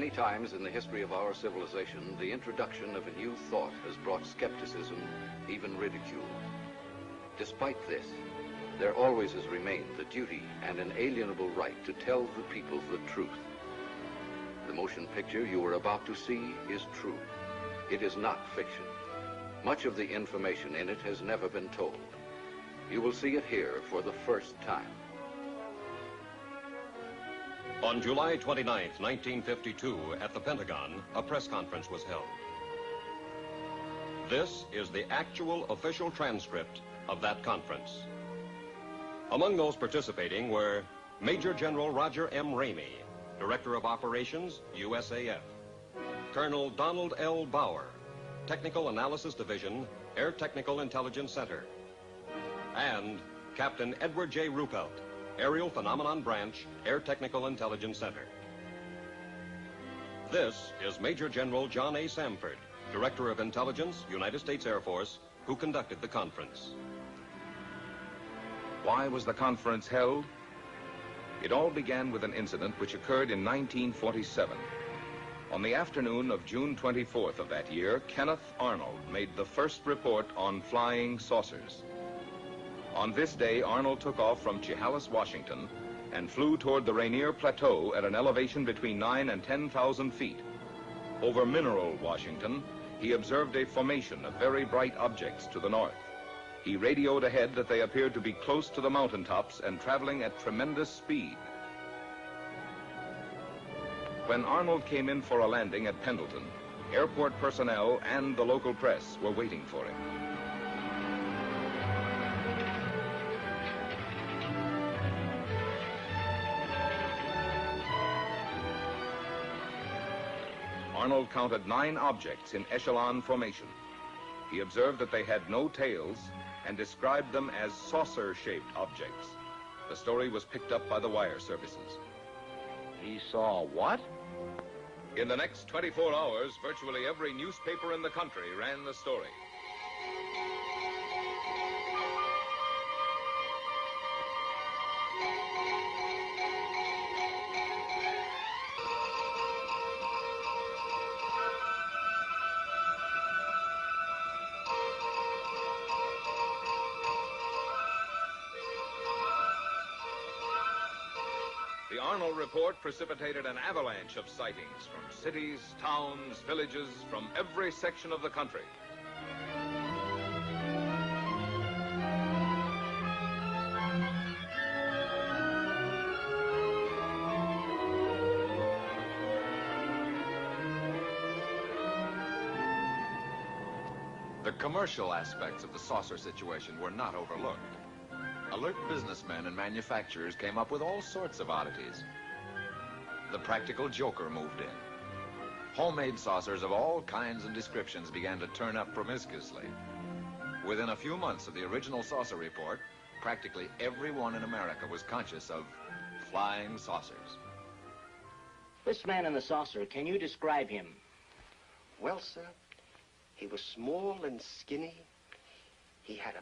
Many times in the history of our civilization, the introduction of a new thought has brought skepticism, even ridicule. Despite this, there always has remained the duty and inalienable right to tell the people the truth. The motion picture you are about to see is true. It is not fiction. Much of the information in it has never been told. You will see it here for the first time. On July 29, 1952, at the Pentagon, a press conference was held. This is the actual official transcript of that conference. Among those participating were Major General Roger M. Ramey, Director of Operations, USAF; Colonel Donald L. Bauer, Technical Analysis Division, Air Technical Intelligence Center; and Captain Edward J. Ruppelt, Aerial Phenomenon Branch, Air Technical Intelligence Center. This is Major General John A. Samford, Director of Intelligence, United States Air Force, who conducted the conference. Why was the conference held? It all began with an incident which occurred in 1947. On the afternoon of June 24th of that year, Kenneth Arnold made the first report on flying saucers. On this day, Arnold took off from Chehalis, Washington, and flew toward the Rainier Plateau at an elevation between 9,000 and 10,000 feet. Over Mineral, Washington, he observed a formation of very bright objects to the north. He radioed ahead that they appeared to be close to the mountaintops and traveling at tremendous speed. When Arnold came in for a landing at Pendleton, airport personnel and the local press were waiting for him. Arnold counted 9 objects in echelon formation. He observed that they had no tails and described them as saucer-shaped objects. The story was picked up by the wire services. He saw what? In the next 24 hours, virtually every newspaper in the country ran the story. The Arnold report precipitated an avalanche of sightings from cities, towns, villages, from every section of the country. The commercial aspects of the saucer situation were not overlooked. Alert businessmen and manufacturers came up with all sorts of oddities. The practical joker moved in. Homemade saucers of all kinds and descriptions began to turn up promiscuously. Within a few months of the original saucer report, practically everyone in America was conscious of flying saucers. This man in the saucer, can you describe him? Well, sir, he was small and skinny. He had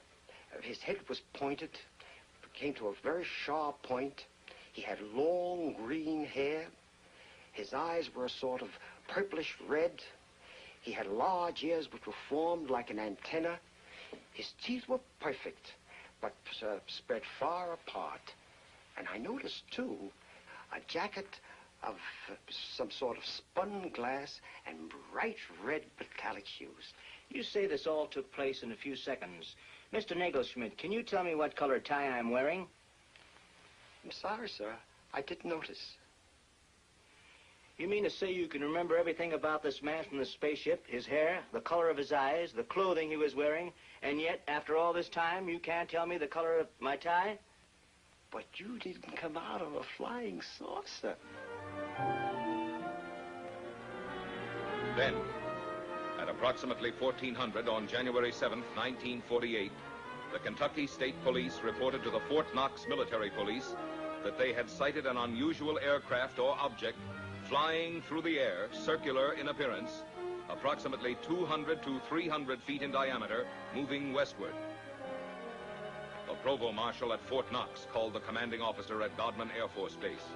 his head was pointed, came to a very sharp point. He had long green hair. His eyes were a sort of purplish red. He had large ears which were formed like an antenna. His teeth were perfect, but spread far apart. And I noticed, too, a jacket of some sort of spun glass and bright red metallic hues. You say this all took place in a few seconds. Mr. Nagelschmidt, can you tell me what color tie I'm wearing? I'm sorry, sir. I didn't notice. You mean to say you can remember everything about this man from the spaceship, his hair, the color of his eyes, the clothing he was wearing, and yet, after all this time, you can't tell me the color of my tie? But you didn't come out of a flying saucer. Then, at approximately 1400 on January 7th, 1948, the Kentucky State Police reported to the Fort Knox Military Police that they had sighted an unusual aircraft or object flying through the air, circular in appearance, approximately 200 to 300 feet in diameter, moving westward. The Provost Marshal at Fort Knox called the commanding officer at Godman Air Force Base.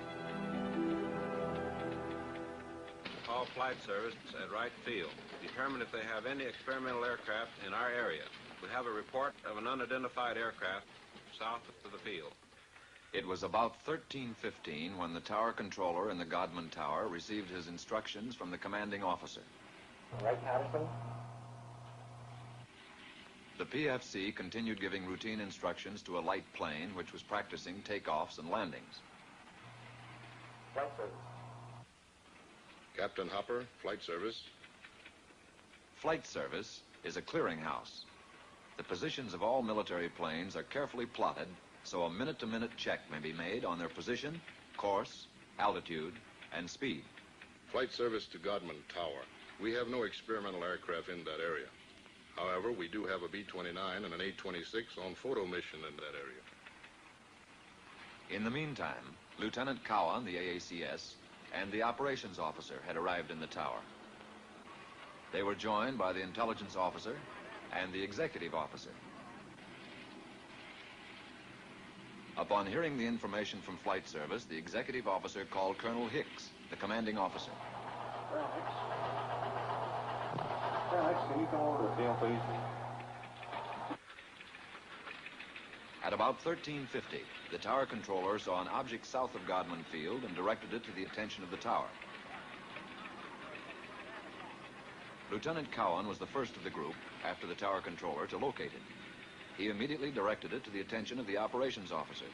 call Flight Service at Wright Field. Determine if they have any experimental aircraft in our area. We have a report of an unidentified aircraft south of the field. It was about 13:15 when the tower controller in the Godman Tower received his instructions from the commanding officer. Right, Patterson? The PFC continued giving routine instructions to a light plane which was practicing takeoffs and landings. Flight Service. Captain Hopper, Flight Service. Flight Service is a clearinghouse. The positions of all military planes are carefully plotted so a minute-to-minute check may be made on their position, course, altitude, and speed. Flight Service to Godman Tower. We have no experimental aircraft in that area. However, we do have a B-29 and an A-26 on photo mission in that area. In the meantime, Lieutenant Cowan, the AACS, and the operations officer had arrived in the tower. They were joined by the intelligence officer and the executive officer. Upon hearing the information from Flight Service, the executive officer called Colonel Hicks, the commanding officer. Colonel Hicks, can you come over to the field, please? At about 13:50, the tower controller saw an object south of Godman Field and directed it to the attention of the tower. Lieutenant Cowan was the first of the group, after the tower controller, to locate it. He immediately directed it to the attention of the operations officer.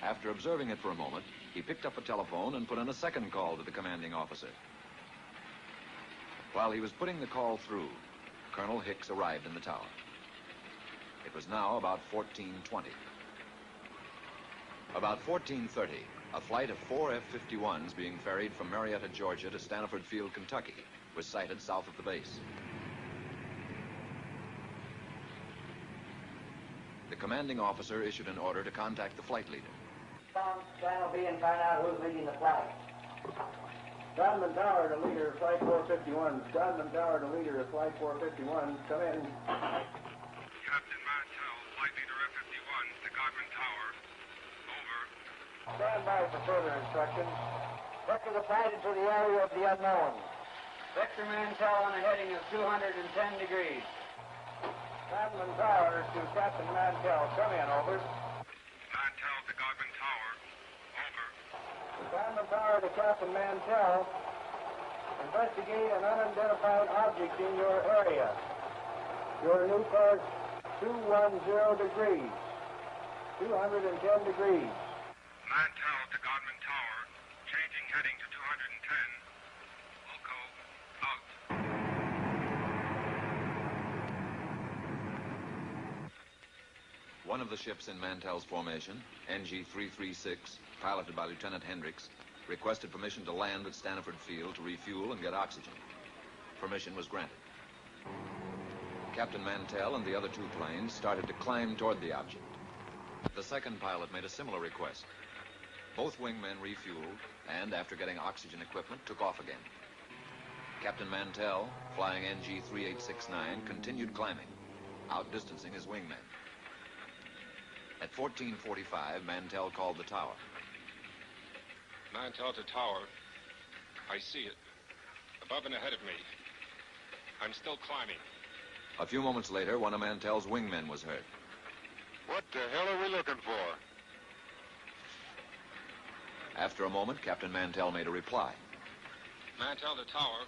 After observing it for a moment, he picked up a telephone and put in a second call to the commanding officer. While he was putting the call through, Colonel Hicks arrived in the tower. It was now about 14:20. About 14:30, a flight of 4 F-51s being ferried from Marietta, Georgia to Stanford Field, Kentucky, was sighted south of the base. The commanding officer issued an order to contact the flight leader. Plan B and find out who's leading the flight. Godman Tower to leader, Flight 451. Godman Tower to leader, Flight 451. Come in. Captain Mantell, flight leader F-51 to Godman Tower. Over. Stand by for further instructions. Vector the flight into the area of the unknown. Vector Mantell on a heading of 210 degrees. Godman Tower to Captain Mantell. Come in, over. Mantell to Godman Tower. Over. Godman Tower to Captain Mantell. Investigate an unidentified object in your area. Your new course, 210 degrees. 210 degrees. Mantell to Godman Tower. Changing heading to 210. Wilco, out. One of the ships in Mantell's formation, NG-336, piloted by Lieutenant Hendricks, requested permission to land at Stanford Field to refuel and get oxygen. Permission was granted. Captain Mantell and the other two planes started to climb toward the object. The second pilot made a similar request. Both wingmen refueled and, after getting oxygen equipment, took off again. Captain Mantell, flying NG-3869, continued climbing, outdistancing his wingmen. At 14:45, Mantell called the tower. Mantell to Tower. I see it. Above and ahead of me. I'm still climbing. A few moments later, one of Mantell's wingmen was heard. What the hell are we looking for? After a moment, Captain Mantell made a reply. Mantell to Tower.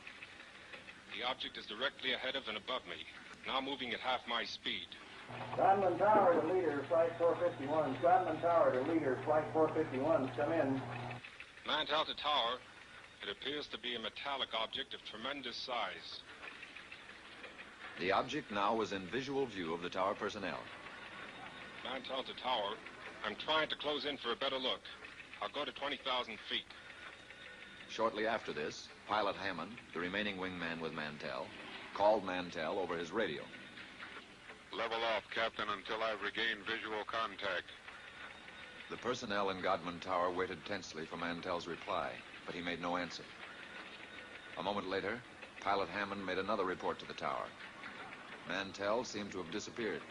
The object is directly ahead of and above me. Now moving at half my speed. Godman Tower to leader, Flight 451. Godman Tower to leader, Flight 451. Come in. Mantell to Tower. It appears to be a metallic object of tremendous size. The object now was in visual view of the tower personnel. Mantell to Tower. I'm trying to close in for a better look. I'll go to 20,000 feet. Shortly after this, Pilot Hammond, the remaining wingman with Mantell, called Mantell over his radio. Level off, Captain, until I've regained visual contact. The personnel in Godman Tower waited tensely for Mantell's reply, but he made no answer. A moment later, Pilot Hammond made another report to the tower. Mantell seemed to have disappeared.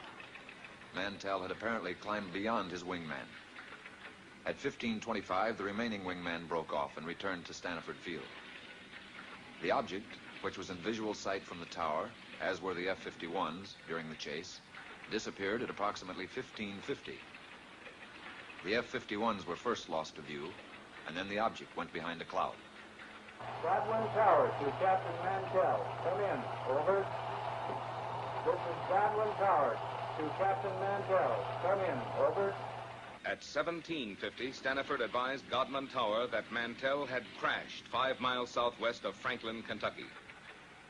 Mantell had apparently climbed beyond his wingman. At 15:25, the remaining wingman broke off and returned to Stanford Field. The object, which was in visual sight from the tower, as were the F-51s during the chase, disappeared at approximately 1550. The F-51s were first lost to view, and then the object went behind a cloud. Godwin Tower to Captain Mantell. Come in. Over. This is Godwin Tower to Captain Mantell. Come in. Over. At 1750, Staniford advised Godman Tower that Mantell had crashed 5 miles southwest of Franklin, Kentucky.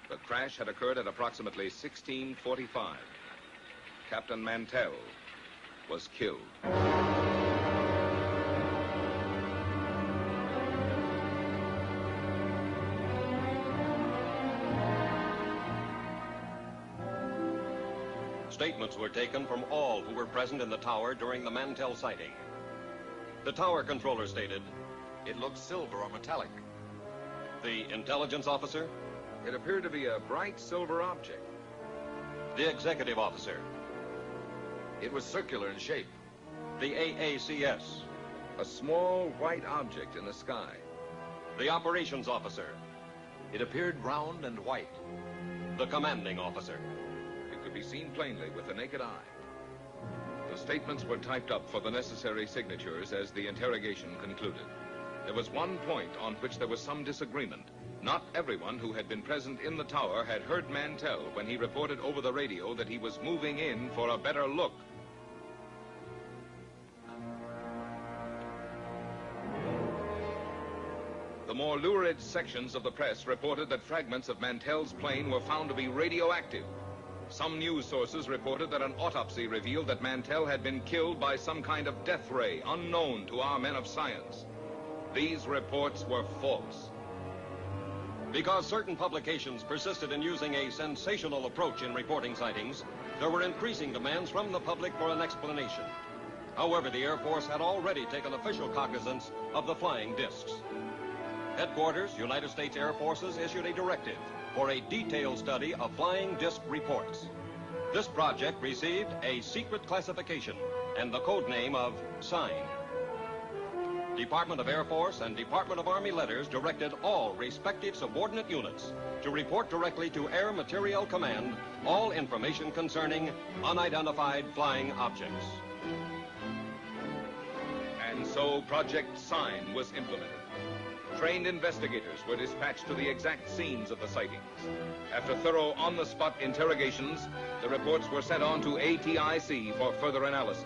The crash had occurred at approximately 1645. Captain Mantell was killed. Statements were taken from all who were present in the tower during the Mantell sighting. The tower controller stated, It looked silver or metallic. the intelligence officer, It appeared to be a bright silver object. the executive officer, It was circular in shape. the AACS, A small white object in the sky. the operations officer, It appeared round and white. the commanding officer. It could be seen plainly with the naked eye. The statements were typed up for the necessary signatures as the interrogation concluded. There was one point on which there was some disagreement. Not everyone who had been present in the tower had heard Mantell when he reported over the radio that he was moving in for a better look. The more lurid sections of the press reported that fragments of Mantell's plane were found to be radioactive. Some news sources reported that an autopsy revealed that Mantell had been killed by some kind of death ray unknown to our men of science. These reports were false. Because certain publications persisted in using a sensational approach in reporting sightings, there were increasing demands from the public for an explanation. However, the Air Force had already taken official cognizance of the flying discs. Headquarters, United States Air Forces, issued a directive for a detailed study of flying disc reports. This project received a secret classification and the code name of SIGN. Department of Air Force and Department of Army letters directed all respective subordinate units to report directly to Air Materiel Command all information concerning unidentified flying objects. And so Project SIGN was implemented. Trained investigators were dispatched to the exact scenes of the sightings. After thorough on-the-spot interrogations, the reports were sent on to ATIC for further analysis.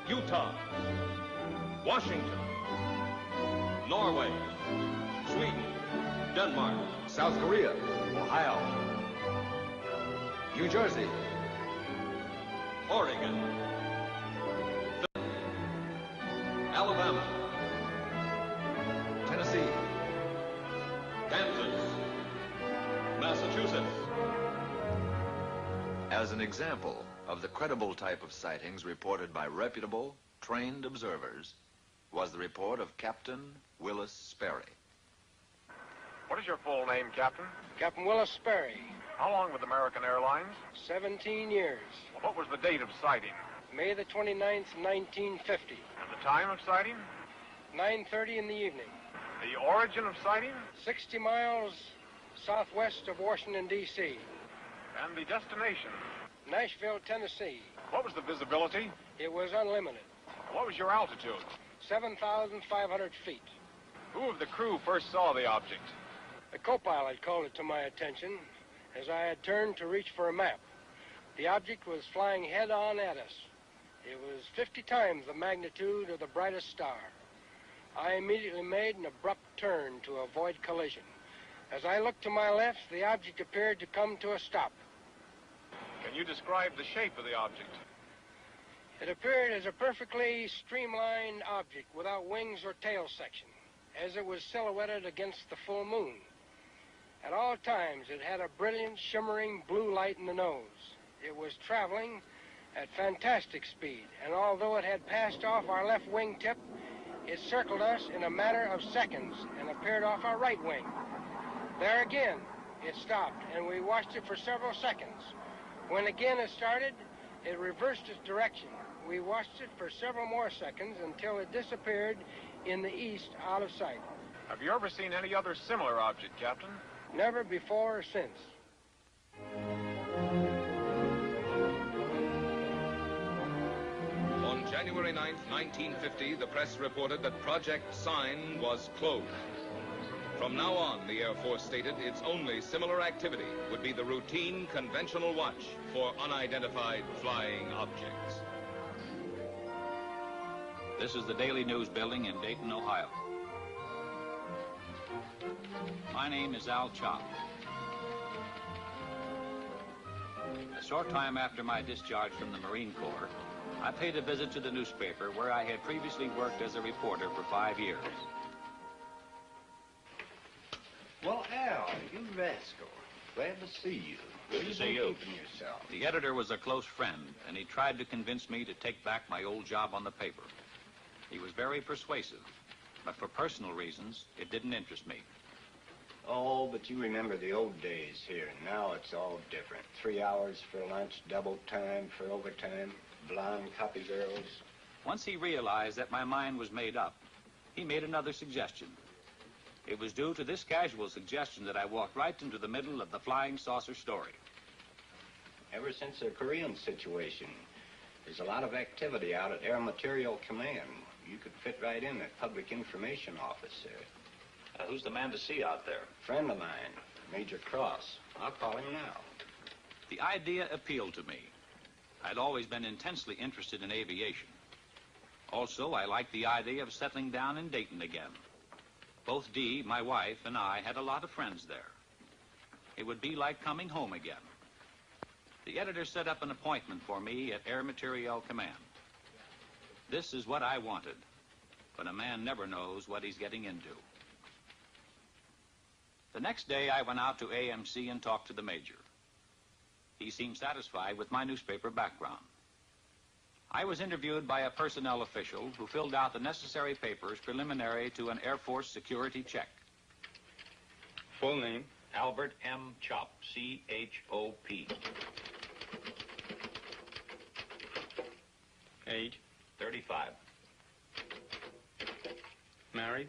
Utah, Washington, Norway, Sweden, Denmark, South Korea, Ohio, New Jersey, Oregon, Alabama, Tennessee, Kansas, Massachusetts. As an example of the credible type of sightings reported by reputable, trained observers was the report of Captain Willis Sperry. What is your full name, Captain? Captain Willis Sperry. How long with American Airlines? 17 years. What was the date of sighting? May the 29th, 1950. And the time of sighting? 9:30 in the evening. The origin of sighting? 60 miles southwest of Washington, D.C. And the destination? Nashville, Tennessee. What was the visibility? It was unlimited. What was your altitude? 7,500 feet. Who of the crew first saw the object? The co-pilot called it to my attention as I had turned to reach for a map. The object was flying head-on at us. It was 50 times the magnitude of the brightest star. I immediately made an abrupt turn to avoid collision. As I looked to my left, the object appeared to come to a stop. Can you describe the shape of the object? It appeared as a perfectly streamlined object without wings or tail section, as it was silhouetted against the full moon. At all times, it had a brilliant, shimmering blue light in the nose. It was traveling at fantastic speed, and although it had passed off our left wingtip, it circled us in a matter of seconds and appeared off our right wing. There again, it stopped, and we watched it for several seconds. When again it started, it reversed its direction. We watched it for several more seconds until it disappeared in the east out of sight. Have you ever seen any other similar object, Captain? Never before or since. On January 9th, 1950, the press reported that Project Sign was closed. From now on, the Air Force stated its only similar activity would be the routine conventional watch for unidentified flying objects. This is the Daily News building in Dayton, Ohio. My name is Al Chop. A short time after my discharge from the Marine Corps, I paid a visit to the newspaper where I had previously worked as a reporter for 5 years. Well, Al, you rascal. Glad to see you. Where you been keeping yourself? The editor was a close friend, and he tried to convince me to take back my old job on the paper. He was very persuasive, but for personal reasons, it didn't interest me. Oh, but you remember the old days here. Now it's all different. 3 hours for lunch, double time for overtime, blonde copy girls. Once he realized that my mind was made up, he made another suggestion. It was due to this casual suggestion that I walked right into the middle of the flying saucer story. Ever since the Korean situation, there's a lot of activity out at Air Material Command. You could fit right in at Public Information Office there. Who's the man to see out there? Friend of mine, Major Cross. I'll call him now. The idea appealed to me. I'd always been intensely interested in aviation. Also, I liked the idea of settling down in Dayton again. Both Dee, my wife, and I had a lot of friends there. It would be like coming home again. The editor set up an appointment for me at Air Materiel Command. This is what I wanted, but a man never knows what he's getting into. The next day, I went out to AMC and talked to the major. He seemed satisfied with my newspaper background. I was interviewed by a personnel official who filled out the necessary papers preliminary to an Air Force security check. Full name? Albert M. Chop, C-H-O-P. Age? 35. Married?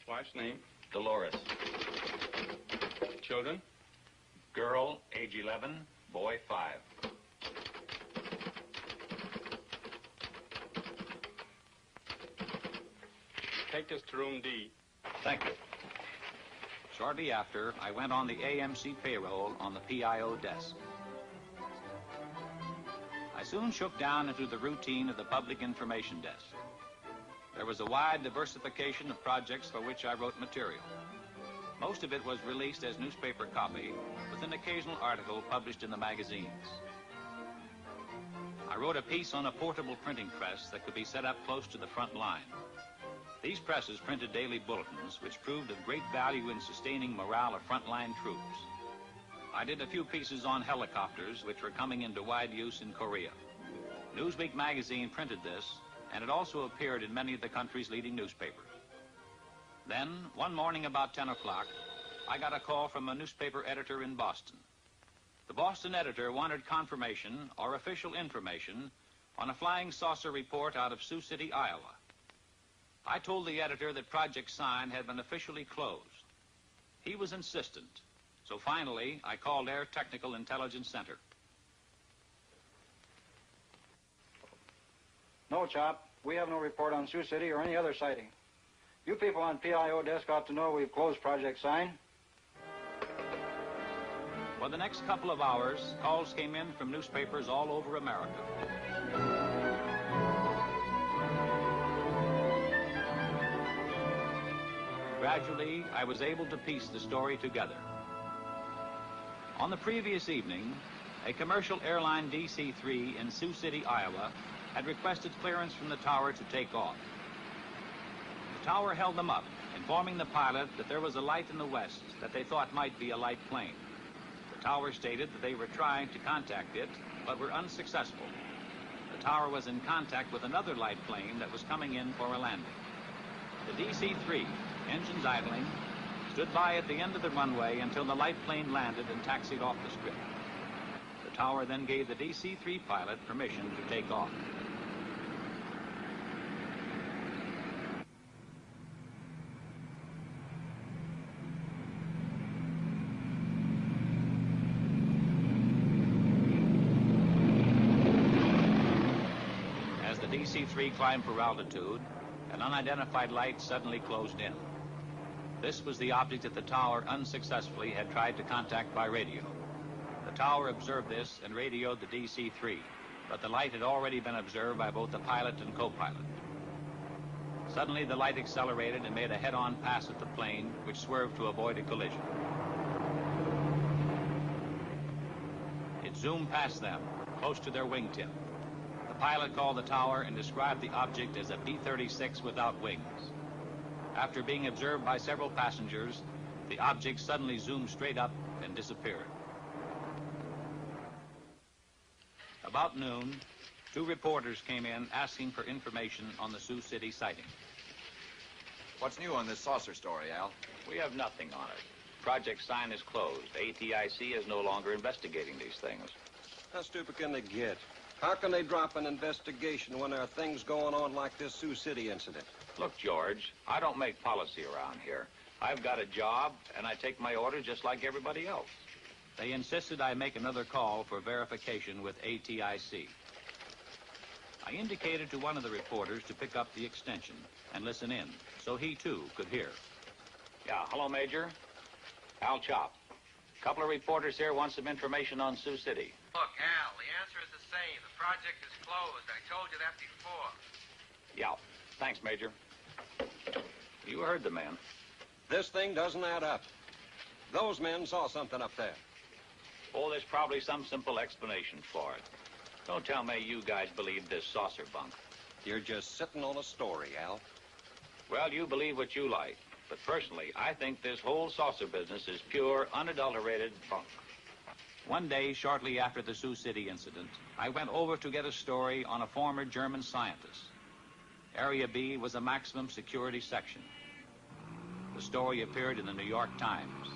Wife's name? Dolores. Children? Girl, age 11, boy 5. Take us to room D. Thank you. Shortly after, I went on the AMC payroll on the PIO desk. I soon shook down into the routine of the public information desk. There was a wide diversification of projects for which I wrote material. Most of it was released as newspaper copy, with an occasional article published in the magazines. I wrote a piece on a portable printing press that could be set up close to the front line. These presses printed daily bulletins, which proved of great value in sustaining morale of frontline troops. I did a few pieces on helicopters, which were coming into wide use in Korea. Newsweek magazine printed this, and it also appeared in many of the country's leading newspapers. Then, one morning about 10 o'clock, I got a call from a newspaper editor in Boston. The Boston editor wanted confirmation or official information on a flying saucer report out of Sioux City, Iowa. I told the editor that Project Sign had been officially closed. He was insistent, so finally I called Air Technical Intelligence Center. No, Chop. We have no report on Sioux City or any other sighting. You people on PIO desk ought to know we've closed Project Sign. For the next couple of hours, calls came in from newspapers all over America. Gradually, I was able to piece the story together. On the previous evening, a commercial airline DC-3 in Sioux City, Iowa, had requested clearance from the tower to take off. The tower held them up, informing the pilot that there was a light in the west that they thought might be a light plane. The tower stated that they were trying to contact it, but were unsuccessful. The tower was in contact with another light plane that was coming in for a landing. The DC-3, engines idling, stood by at the end of the runway until the light plane landed and taxied off the strip. The tower then gave the DC-3 pilot permission to take off. DC-3 climbed for altitude, an unidentified light suddenly closed in. This was the object that the tower unsuccessfully had tried to contact by radio. The tower observed this and radioed the DC-3, but the light had already been observed by both the pilot and co-pilot. Suddenly, the light accelerated and made a head-on pass at the plane, which swerved to avoid a collision. It zoomed past them, close to their wingtip. The pilot called the tower and described the object as a B-36 without wings. After being observed by several passengers, the object suddenly zoomed straight up and disappeared. About noon, 2 reporters came in asking for information on the Sioux City sighting. What's new on this saucer story, Al? We have nothing on it. Project Sign is closed. ATIC is no longer investigating these things. How stupid can they get? How can they drop an investigation when there are things going on like this Sioux City incident? Look, George, I don't make policy around here. I've got a job, and I take my orders just like everybody else. They insisted I make another call for verification with ATIC. I indicated to one of the reporters to pick up the extension and listen in, so he, too, could hear. Yeah, hello, Major. Al Chop. Couple of reporters here want some information on Sioux City. Look, Al, the answer is the same. The project is closed. I told you that before. Yeah, thanks, Major. You heard the man. This thing doesn't add up. Those men saw something up there. Oh, there's probably some simple explanation for it. Don't tell me you guys believe this saucer bunk. You're just sitting on a story, Al. Well, you believe what you like. But personally, I think this whole saucer business is pure, unadulterated bunk. One day, shortly after the Sioux City incident, I went over to get a story on a former German scientist. Area B was a maximum security section. The story appeared in the New York Times.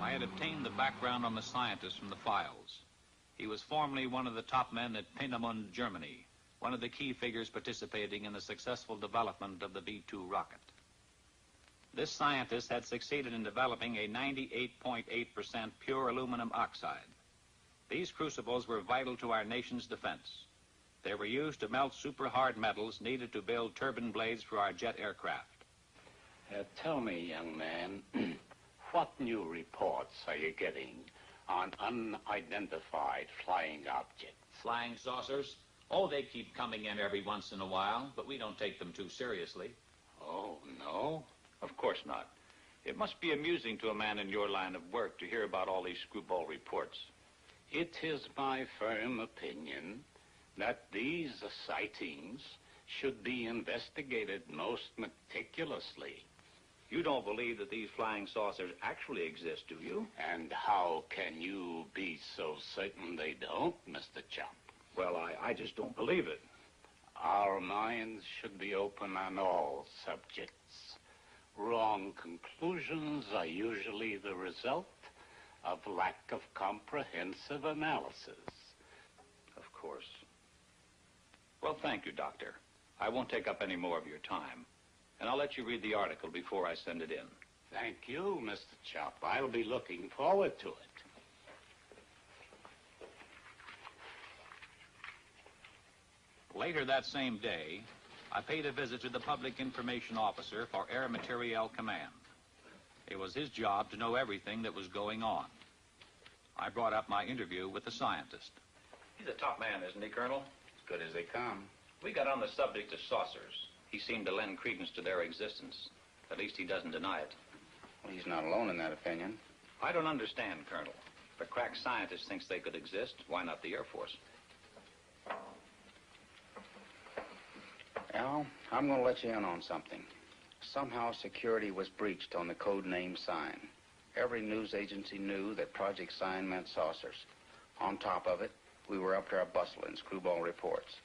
I had obtained the background on the scientist from the files. He was formerly one of the top men at Pentagon, Germany, one of the key figures participating in the successful development of the B-2 rocket. This scientist had succeeded in developing a 98.8% pure aluminum oxide. These crucibles were vital to our nation's defense. They were used to melt super-hard metals needed to build turbine blades for our jet aircraft. Tell me, young man, what new reports are you getting on unidentified flying objects? Flying saucers? Oh, they keep coming in every once in a while, but we don't take them too seriously. Oh, no? Of course not. It must be amusing to a man in your line of work to hear about all these screwball reports. It is my firm opinion that these sightings should be investigated most meticulously. You don't believe that these flying saucers actually exist, do you? And how can you be so certain they don't, Mr. Chop? Well, I just don't believe it. Our minds should be open on all subjects. Wrong conclusions are usually the result of lack of comprehensive analysis. Of course. Well, thank you, Doctor. I won't take up any more of your time. And I'll let you read the article before I send it in. Thank you, Mr. Chop. I'll be looking forward to it. Later that same day, I paid a visit to the Public Information Officer for Air Materiel Command. It was his job to know everything that was going on. I brought up my interview with the scientist. He's a top man, isn't he, Colonel? As good as they come. We got on the subject of saucers. He seemed to lend credence to their existence. At least he doesn't deny it. Well, he's not alone in that opinion. I don't understand, Colonel. If a crack scientist thinks they could exist, why not the Air Force? Al, I'm going to let you in on something. Somehow security was breached on the code name Sign. Every news agency knew that Project Sign meant saucers. On top of it, we were up to our bustle in screwball reports.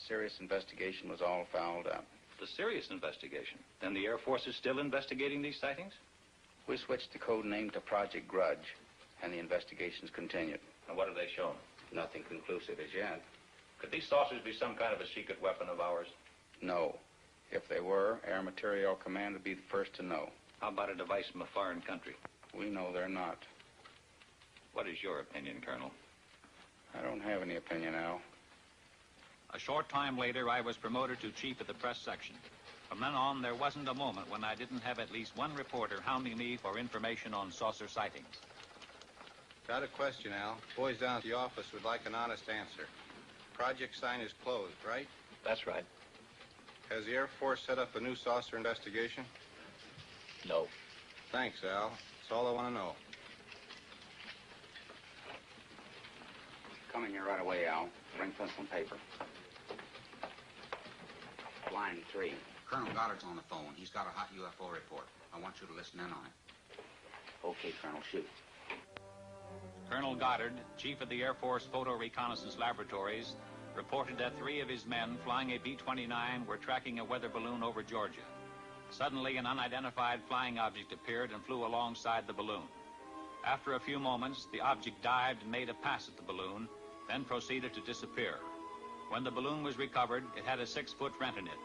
Serious investigation was all fouled up. The serious investigation? Then the Air Force is still investigating these sightings? We switched the code name to Project Grudge, and the investigations continued. And what have they shown? Nothing conclusive as yet. Could these saucers be some kind of a secret weapon of ours? No. If they were, Air Materiel Command would be the first to know. How about a device from a foreign country? We know they're not. What is your opinion, Colonel? I don't have any opinion, Al. A short time later, I was promoted to chief of the press section. From then on, there wasn't a moment when I didn't have at least one reporter hounding me for information on saucer sightings. Got a question, Al. Boys down at the office would like an honest answer. Project sign is closed, right? That's right. Has the Air Force set up a new saucer investigation? No. Thanks, Al. That's all I want to know. Come in here right away, Al. Bring pencil and paper. Line 3. Colonel Goddard's on the phone. He's got a hot UFO report. I want you to listen in on it. Okay, Colonel, shoot. Colonel Goddard, chief of the Air Force Photo Reconnaissance Laboratories, reported that 3 of his men flying a B-29 were tracking a weather balloon over Georgia. Suddenly, an unidentified flying object appeared and flew alongside the balloon. After a few moments, the object dived and made a pass at the balloon, then proceeded to disappear. When the balloon was recovered, it had a 6-foot rent in it.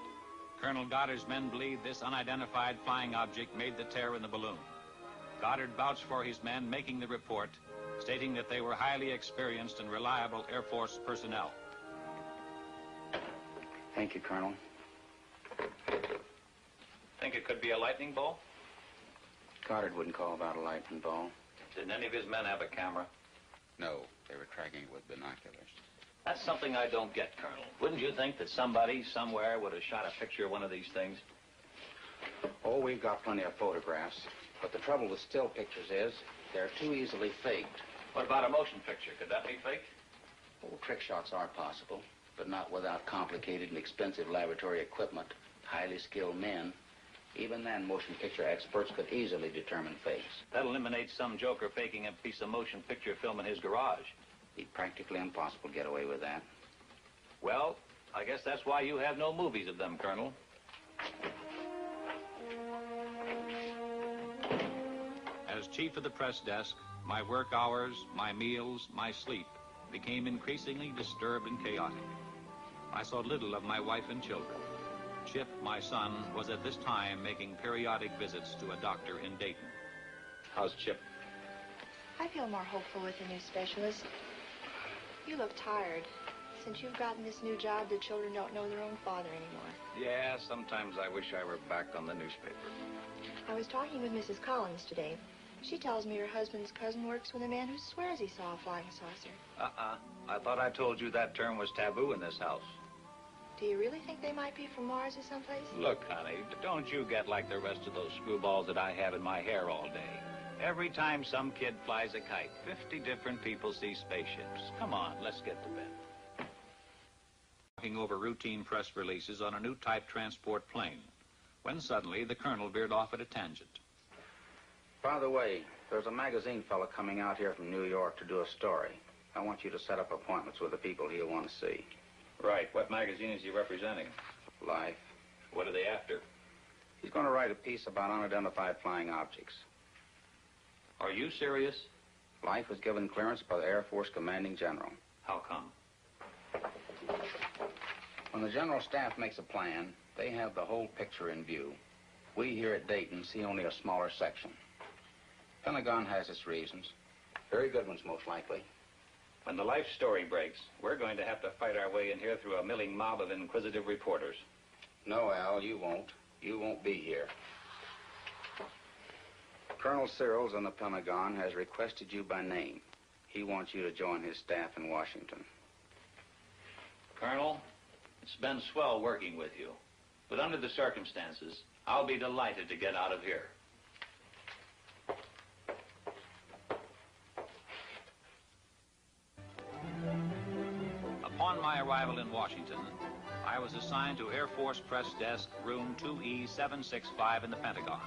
Colonel Goddard's men believed this unidentified flying object made the tear in the balloon. Goddard vouched for his men making the report, stating that they were highly experienced and reliable Air Force personnel. Thank you, Colonel. Think it could be a lightning bolt? Goddard wouldn't call about a lightning ball. Didn't any of his men have a camera? No, they were tracking it with binoculars. That's something I don't get, Colonel. Wouldn't you think that somebody, somewhere, would have shot a picture of one of these things? Oh, we've got plenty of photographs. But the trouble with still pictures is they're too easily faked. What about a motion picture? Could that be faked? Oh, trick shots are possible, but not without complicated and expensive laboratory equipment, highly skilled men. Even then, motion picture experts could easily determine fakes. That eliminates some joker faking a piece of motion picture film in his garage. It'd be practically impossible to get away with that. Well, I guess that's why you have no movies of them, Colonel. As chief of the press desk, my work hours, my meals, my sleep became increasingly disturbed and chaotic. I saw little of my wife and children. Chip, my son, was at this time making periodic visits to a doctor in Dayton. How's Chip? I feel more hopeful with the new specialist. You look tired. Since you've gotten this new job, the children don't know their own father anymore. Yeah, sometimes I wish I were back on the newspaper. I was talking with Mrs. Collins today. She tells me her husband's cousin works with a man who swears he saw a flying saucer. I thought I told you that term was taboo in this house. Do you really think they might be from Mars or someplace? Look, honey, don't you get like the rest of those screwballs that I have in my hair all day. Every time some kid flies a kite, 50 different people see spaceships. Come on, let's get to bed. Talking over routine press releases on a new type transport plane, when suddenly the colonel veered off at a tangent. By the way, there's a magazine fellow coming out here from New York to do a story. I want you to set up appointments with the people he'll want to see. Right. What magazine is he representing? Life. What are they after? He's going to write a piece about unidentified flying objects. Are you serious? Life was given clearance by the Air Force Commanding General. How come? When the General Staff makes a plan, they have the whole picture in view. We here at Dayton see only a smaller section. Pentagon has its reasons. Very good ones, most likely. When the Life story breaks, we're going to have to fight our way in here through a milling mob of inquisitive reporters. No, Al, you won't. You won't be here. Colonel Searles in the Pentagon has requested you by name. He wants you to join his staff in Washington. Colonel, it's been swell working with you. But under the circumstances, I'll be delighted to get out of here. Upon my arrival in Washington, I was assigned to Air Force Press Desk, room 2E765 in the Pentagon.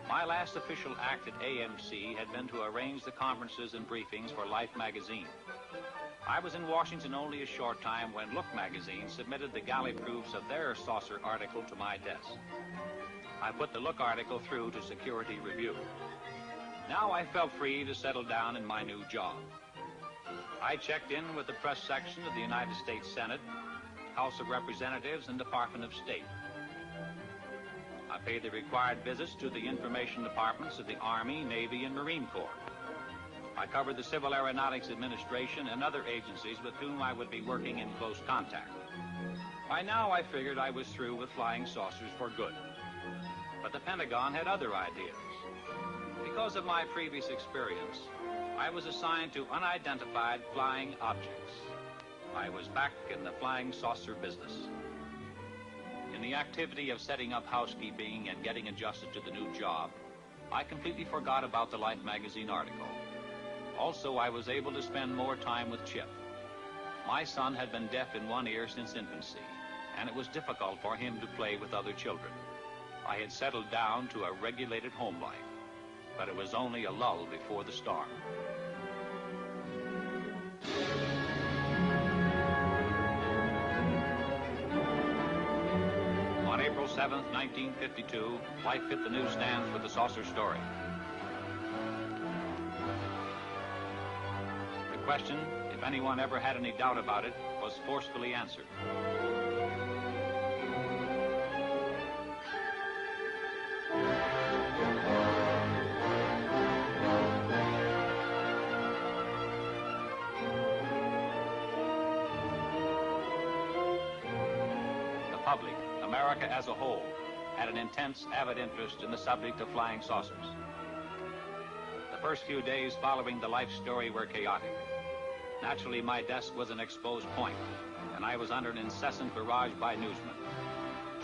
My last official act at AMC had been to arrange the conferences and briefings for Life magazine. I was in Washington only a short time when Look magazine submitted the galley proofs of their saucer article to my desk. I put the Look article through to security review. Now I felt free to settle down in my new job. I checked in with the press section of the United States Senate, House of Representatives, and Department of State. I paid the required visits to the information departments of the Army, Navy, and Marine Corps. I covered the Civil Aeronautics Administration and other agencies with whom I would be working in close contact. By now, I figured I was through with flying saucers for good. But the Pentagon had other ideas. Because of my previous experience, I was assigned to unidentified flying objects. I was back in the flying saucer business. In the activity of setting up housekeeping and getting adjusted to the new job, I completely forgot about the Life magazine article. Also, I was able to spend more time with Chip. My son had been deaf in one ear since infancy, and it was difficult for him to play with other children. I had settled down to a regulated home life, but it was only a lull before the storm. On April 7th, 1952, Life hit the newsstands with the saucer story. The question, if anyone ever had any doubt about it, was forcefully answered. The public, America as a whole, had an intense, avid interest in the subject of flying saucers. The first few days following the Life story were chaotic. Naturally, my desk was an exposed point, and I was under an incessant barrage by newsmen.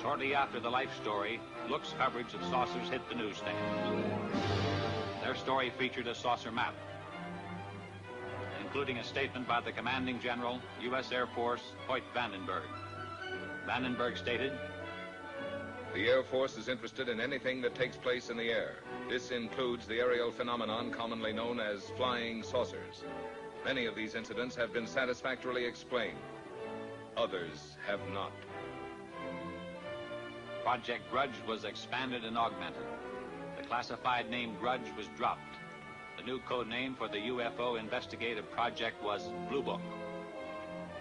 Shortly after the Life story, Look's coverage of saucers hit the newsstand. Their story featured a saucer map, including a statement by the commanding general, U.S. Air Force, Hoyt Vandenberg. Vandenberg stated, "The Air Force is interested in anything that takes place in the air. This includes the aerial phenomenon commonly known as flying saucers. Many of these incidents have been satisfactorily explained. Others have not." Project Grudge was expanded and augmented. The classified name Grudge was dropped. The new code name for the UFO investigative project was Blue Book.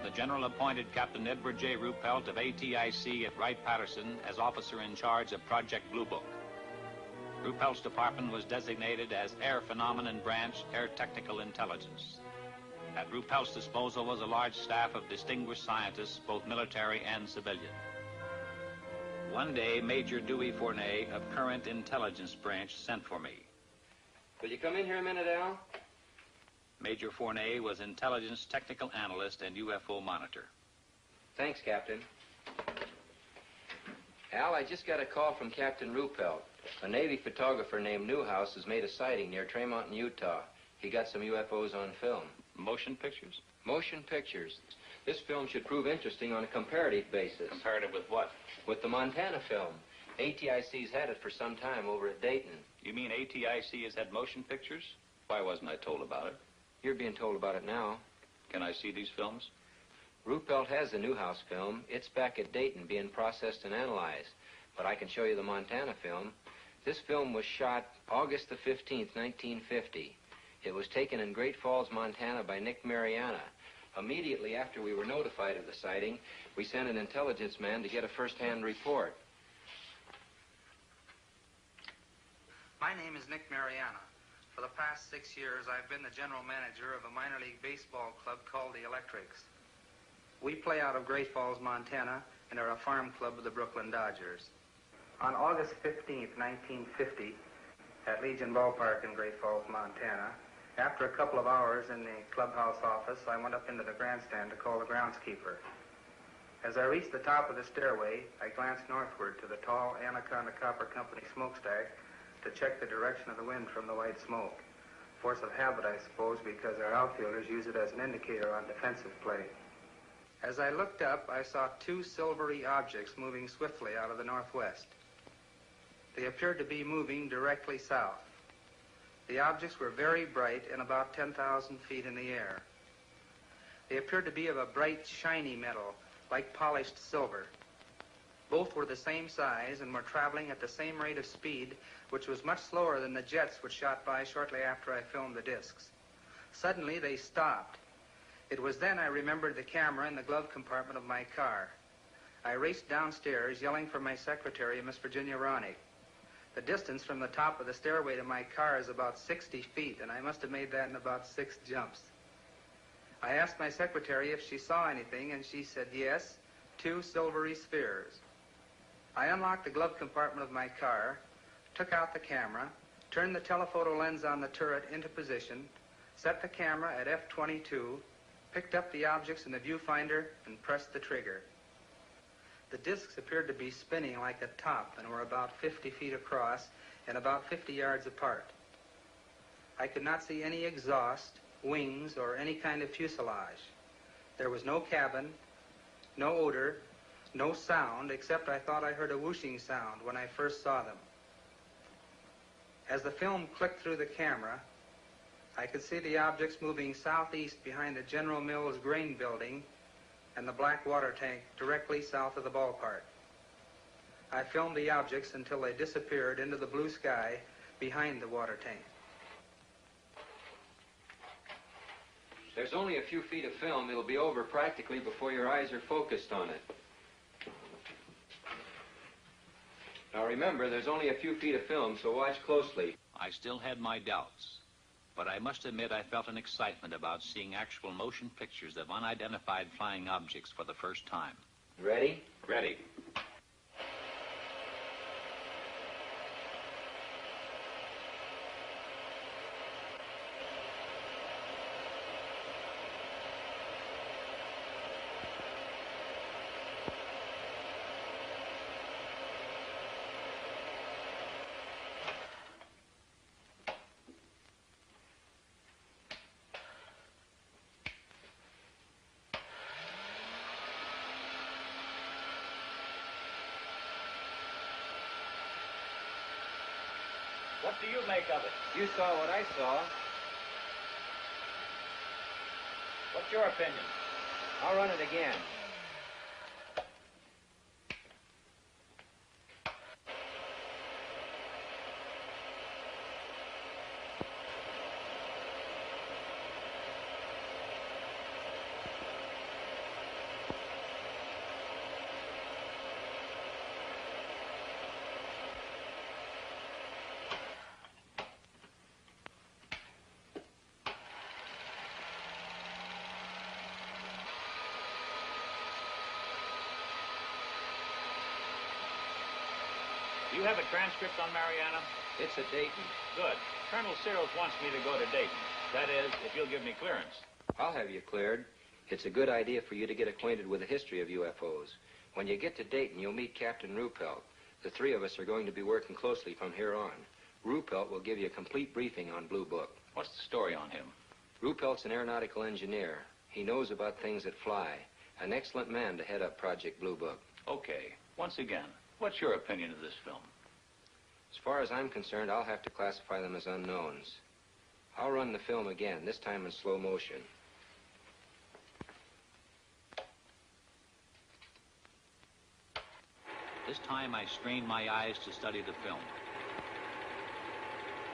The general appointed Captain Edward J. Ruppelt of ATIC at Wright-Patterson as officer in charge of Project Blue Book. Ruppelt's department was designated as Air Phenomenon Branch, Air Technical Intelligence. At Ruppelt's disposal was a large staff of distinguished scientists, both military and civilian. One day, Major Dewey Fournay of Current Intelligence Branch sent for me. Will you come in here a minute, Al? Major Fournay was intelligence technical analyst and UFO monitor. Thanks, Captain. Al, I just got a call from Captain Ruppelt. A Navy photographer named Newhouse has made a sighting near Tremont in Utah. He got some UFOs on film. Motion pictures? Motion pictures. This film should prove interesting on a comparative basis. Comparative with what? With the Montana film. ATIC's had it for some time over at Dayton. You mean ATIC has had motion pictures? Why wasn't I told about it? You're being told about it now. Can I see these films? Ruppelt has the Newhouse film. It's back at Dayton being processed and analyzed. But I can show you the Montana film. This film was shot August the 15th, 1950. It was taken in Great Falls, Montana by Nick Mariana. Immediately after we were notified of the sighting, we sent an intelligence man to get a first-hand report. My name is Nick Mariana. For the past 6 years, I've been the general manager of a minor league baseball club called the Electrics. We play out of Great Falls, Montana, and are a farm club of the Brooklyn Dodgers. On August 15th, 1950, at Legion Ballpark in Great Falls, Montana, after a couple of hours in the clubhouse office, I went up into the grandstand to call the groundskeeper. As I reached the top of the stairway, I glanced northward to the tall Anaconda Copper Company smokestack to check the direction of the wind from the white smoke. Force of habit, I suppose, because our outfielders use it as an indicator on defensive play. As I looked up, I saw two silvery objects moving swiftly out of the northwest. They appeared to be moving directly south. The objects were very bright and about 10,000 feet in the air. They appeared to be of a bright, shiny metal, like polished silver. Both were the same size and were traveling at the same rate of speed, which was much slower than the jets which shot by shortly after I filmed the discs. Suddenly, they stopped. It was then I remembered the camera in the glove compartment of my car. I raced downstairs, yelling for my secretary, Miss Virginia Ronick. The distance from the top of the stairway to my car is about 60 feet, and I must have made that in about 6 jumps. I asked my secretary if she saw anything, and she said yes, 2 silvery spheres. I unlocked the glove compartment of my car, took out the camera, turned the telephoto lens on the turret into position, set the camera at f/22, picked up the objects in the viewfinder, and pressed the trigger. The discs appeared to be spinning like a top and were about 50 feet across and about 50 yards apart. I could not see any exhaust, wings, or any kind of fuselage. There was no cabin, no odor, no sound, except I thought I heard a whooshing sound when I first saw them. As the film clicked through the camera, I could see the objects moving southeast behind the General Mills grain building and the black water tank directly south of the ballpark. I filmed the objects until they disappeared into the blue sky behind the water tank. There's only a few feet of film. It'll be over practically before your eyes are focused on it. Now remember, there's only a few feet of film, so watch closely. I still had my doubts, but I must admit I felt an excitement about seeing actual motion pictures of unidentified flying objects for the first time. Ready? Ready. What do you make of it? You saw what I saw. What's your opinion? I'll run it again. Do you have a transcript on Mariana? It's at Dayton. Good. Colonel Searles wants me to go to Dayton. That is, if you'll give me clearance. I'll have you cleared. It's a good idea for you to get acquainted with the history of UFOs. When you get to Dayton, you'll meet Captain Ruppelt. The three of us are going to be working closely from here on. Ruppelt will give you a complete briefing on Blue Book. What's the story on him? Ruppelt's an aeronautical engineer. He knows about things that fly. An excellent man to head up Project Blue Book. Okay. Once again, what's your opinion of this film? As far as I'm concerned, I'll have to classify them as unknowns. I'll run the film again, this time in slow motion. This time I strained my eyes to study the film.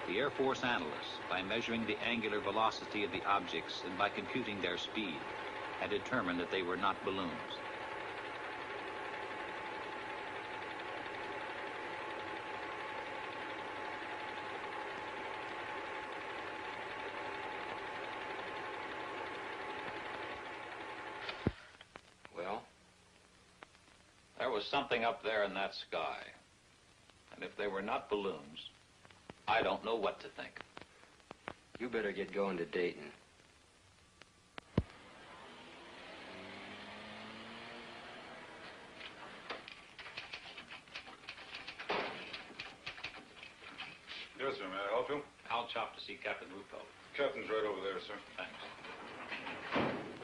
The Air Force analysts, by measuring the angular velocity of the objects and by computing their speed, had determined that they were not balloons. There was something up there in that sky. And if they were not balloons, I don't know what to think. You better get going to Dayton. Yes, sir. May I help you? I'll chop to see Captain Ruppelt. Captain's right over there, sir. Thanks.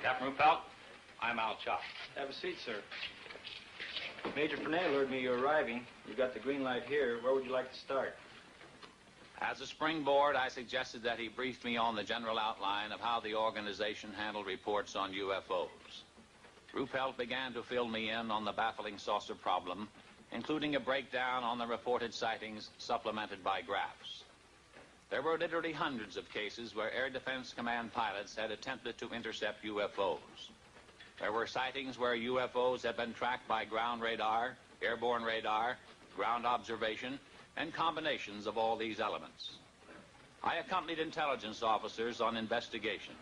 Captain Ruppelt, I'm Al Chop. Have a seat, sir. Major Fournette alerted me you're arriving. You've got the green light here. Where would you like to start? As a springboard, I suggested that he brief me on the general outline of how the organization handled reports on UFOs. Ruppelt began to fill me in on the baffling saucer problem, including a breakdown on the reported sightings supplemented by graphs. There were literally hundreds of cases where Air Defense Command pilots had attempted to intercept UFOs. There were sightings where UFOs had been tracked by ground radar, airborne radar, ground observation, and combinations of all these elements. I accompanied intelligence officers on investigations.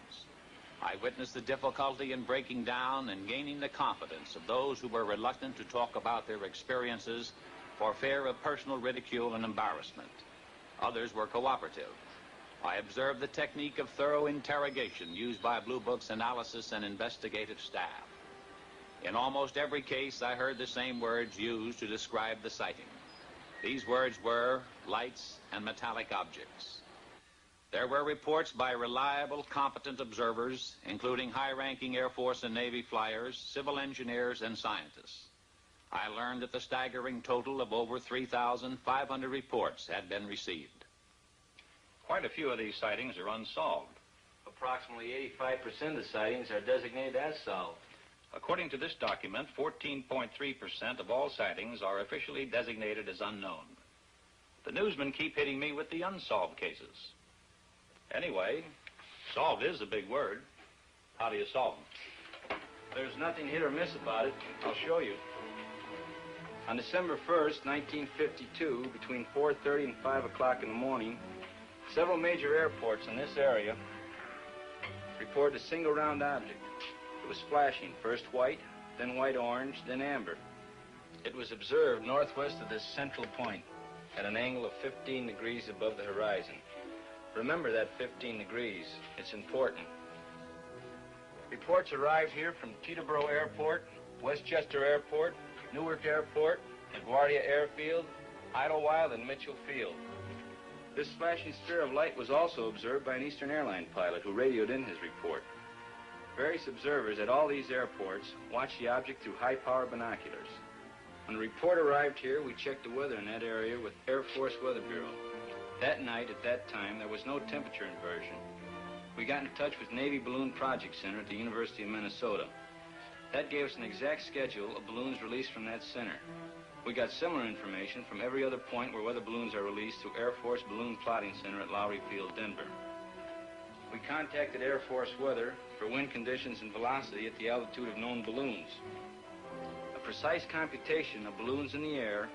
I witnessed the difficulty in breaking down and gaining the confidence of those who were reluctant to talk about their experiences for fear of personal ridicule and embarrassment. Others were cooperative. I observed the technique of thorough interrogation used by Blue Book's analysis and investigative staff. In almost every case, I heard the same words used to describe the sighting. These words were lights and metallic objects. There were reports by reliable, competent observers, including high-ranking Air Force and Navy flyers, civil engineers, and scientists. I learned that the staggering total of over 3,500 reports had been received. Quite a few of these sightings are unsolved. Approximately 85% of the sightings are designated as solved. According to this document, 14.3% of all sightings are officially designated as unknown. The newsmen keep hitting me with the unsolved cases. Anyway, solved is a big word. How do you solve them? There's nothing hit or miss about it. I'll show you. On December 1st, 1952, between 4:30 and 5 o'clock in the morning, several major airports in this area reported a single round object. It was flashing, first white, then white-orange, then amber. It was observed northwest of this central point at an angle of 15 degrees above the horizon. Remember that 15 degrees. It's important. Reports arrived here from Teterboro Airport, Westchester Airport, Newark Airport, LaGuardia Airfield, Idlewild, and Mitchell Field. This flashing sphere of light was also observed by an Eastern Airline pilot who radioed in his report. Various observers at all these airports watched the object through high-power binoculars. When the report arrived here, we checked the weather in that area with Air Force Weather Bureau. That night, at that time, there was no temperature inversion. We got in touch with Navy Balloon Project Center at the University of Minnesota. That gave us an exact schedule of balloons released from that center. We got similar information from every other point where weather balloons are released through Air Force Balloon Plotting Center at Lowry Field, Denver. We contacted Air Force Weather for wind conditions and velocity at the altitude of known balloons. A precise computation of balloons in the air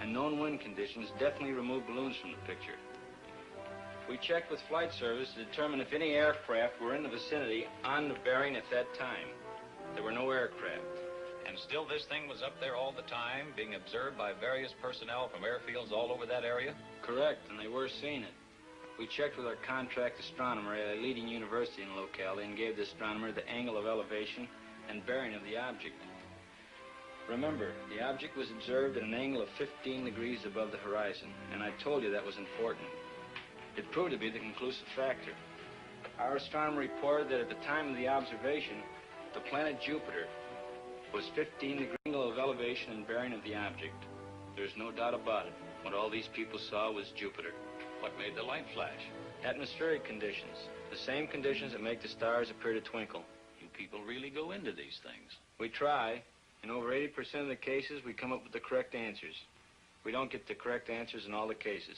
and known wind conditions definitely removed balloons from the picture. We checked with flight service to determine if any aircraft were in the vicinity on the bearing at that time. There were no aircraft. And still this thing was up there all the time, being observed by various personnel from airfields all over that area? Correct, and they were seeing it. We checked with our contract astronomer at a leading university in the locality and gave the astronomer the angle of elevation and bearing of the object. Remember, the object was observed at an angle of 15 degrees above the horizon, and I told you that was important. It proved to be the conclusive factor. Our astronomer reported that at the time of the observation, the planet Jupiter was 15 degrees angle of elevation and bearing of the object. There's no doubt about it. What all these people saw was Jupiter. What made the light flash? Atmospheric conditions. The same conditions that make the stars appear to twinkle. You people really go into these things. We try. In over 80% of the cases, we come up with the correct answers. We don't get the correct answers in all the cases.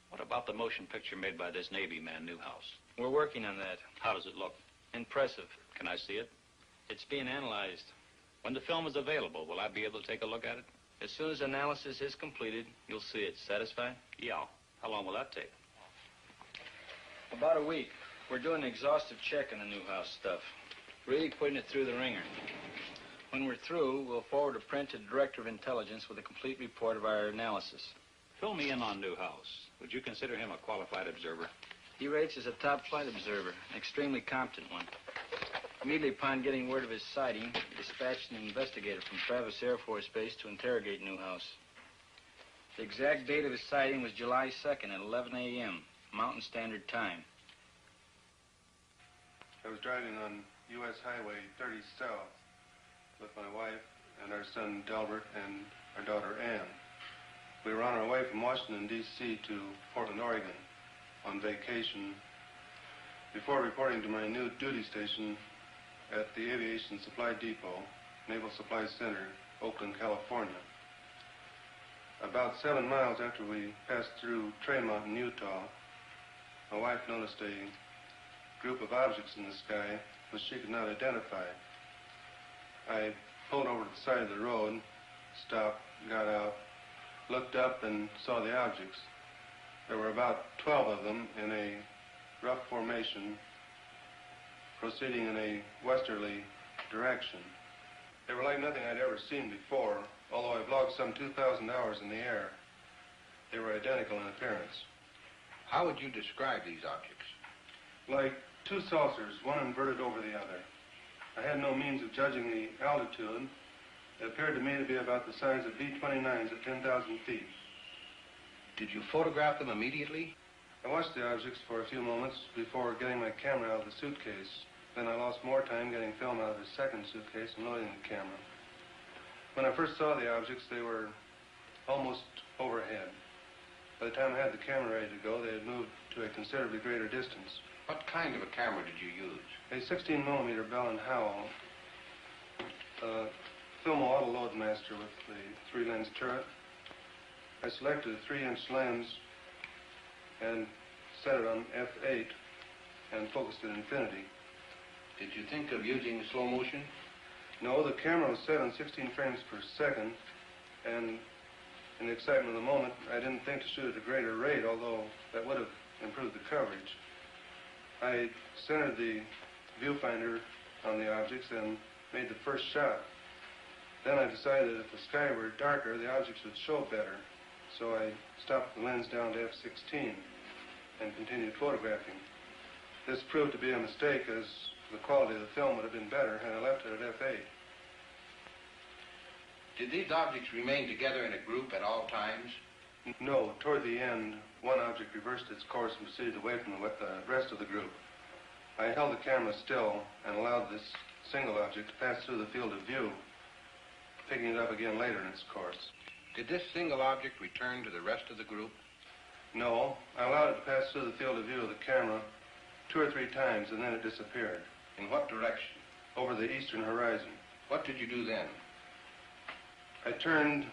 What about the motion picture made by this Navy man, Newhouse? We're working on that. How does it look? Impressive. Can I see it? It's being analyzed. When the film is available, will I be able to take a look at it? As soon as analysis is completed, you'll see it. Satisfied? Yeah. How long will that take? About a week. We're doing an exhaustive check on the Newhouse stuff. Really putting it through the ringer. When we're through, we'll forward a print to the Director of Intelligence with a complete report of our analysis. Fill me in on Newhouse. Would you consider him a qualified observer? He rates as a top flight observer, an extremely competent one. Immediately upon getting word of his sighting, he dispatched an investigator from Travis Air Force Base to interrogate Newhouse. The exact date of his sighting was July 2nd at 11 a.m., Mountain Standard Time. I was driving on U.S. Highway 30 South with my wife and our son Delbert and our daughter Ann. We were on our way from Washington, D.C. to Portland, Oregon on vacation before reporting to my new duty station at the Aviation Supply Depot, Naval Supply Center, Oakland, California. About 7 miles after we passed through Traymont in Utah, my wife noticed a group of objects in the sky which she could not identify. I pulled over to the side of the road, stopped, got out, looked up and saw the objects. There were about 12 of them in a rough formation proceeding in a westerly direction. They were like nothing I'd ever seen before, although I've logged some 2,000 hours in the air. They were identical in appearance. How would you describe these objects? Like two saucers, one inverted over the other. I had no means of judging the altitude. It appeared to me to be about the size of B-29s at 10,000 feet. Did you photograph them immediately? I watched the objects for a few moments before getting my camera out of the suitcase. Then I lost more time getting film out of the second suitcase and loading the camera. When I first saw the objects, they were almost overhead. By the time I had the camera ready to go, they had moved to a considerably greater distance. What kind of a camera did you use? A 16-millimeter Bell & Howell Filmo Auto Loadmaster with the 3-lens turret. I selected a 3-inch lens and set it on f8 and focused at infinity. Did you think of using slow motion? No, the camera was set on 16 frames per second, and in the excitement of the moment, I didn't think to shoot at a greater rate, although that would have improved the coverage. I centered the viewfinder on the objects and made the first shot. Then I decided that if the sky were darker, the objects would show better. So I stopped the lens down to f16 and continued photographing. This proved to be a mistake, as the quality of the film would have been better had I left it at f8. Did these objects remain together in a group at all times? No. Toward the end, one object reversed its course and proceeded away from the rest of the group. I held the camera still and allowed this single object to pass through the field of view, picking it up again later in its course. Did this single object return to the rest of the group? No. I allowed it to pass through the field of view of the camera 2 or 3 times, and then it disappeared. In what direction? Over the eastern horizon. What did you do then? I turned,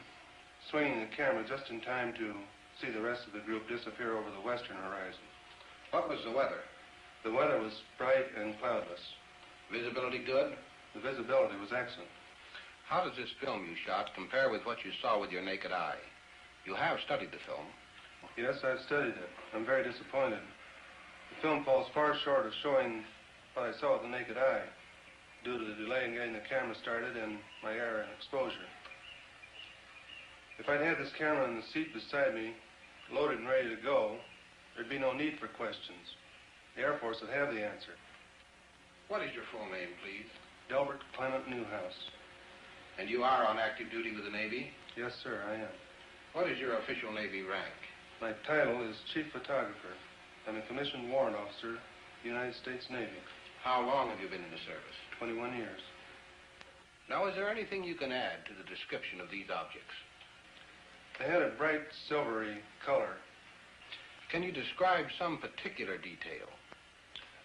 swinging the camera just in time to see the rest of the group disappear over the western horizon. What was the weather? The weather was bright and cloudless. Visibility good? The visibility was excellent. How does this film you shot compare with what you saw with your naked eye? You have studied the film. Yes, I've studied it. I'm very disappointed. The film falls far short of showing what I saw with the naked eye, due to the delay in getting the camera started and my error in exposure. If I'd had this camera in the seat beside me, loaded and ready to go, there'd be no need for questions. The Air Force would have the answer. What is your full name, please? Delbert Clement Newhouse. And you are on active duty with the Navy? Yes, sir, I am. What is your official Navy rank? My title is Chief Photographer. I'm a commissioned warrant officer, United States Navy. How long have you been in the service? 21 years. Now, is there anything you can add to the description of these objects? They had a bright silvery color. Can you describe some particular detail?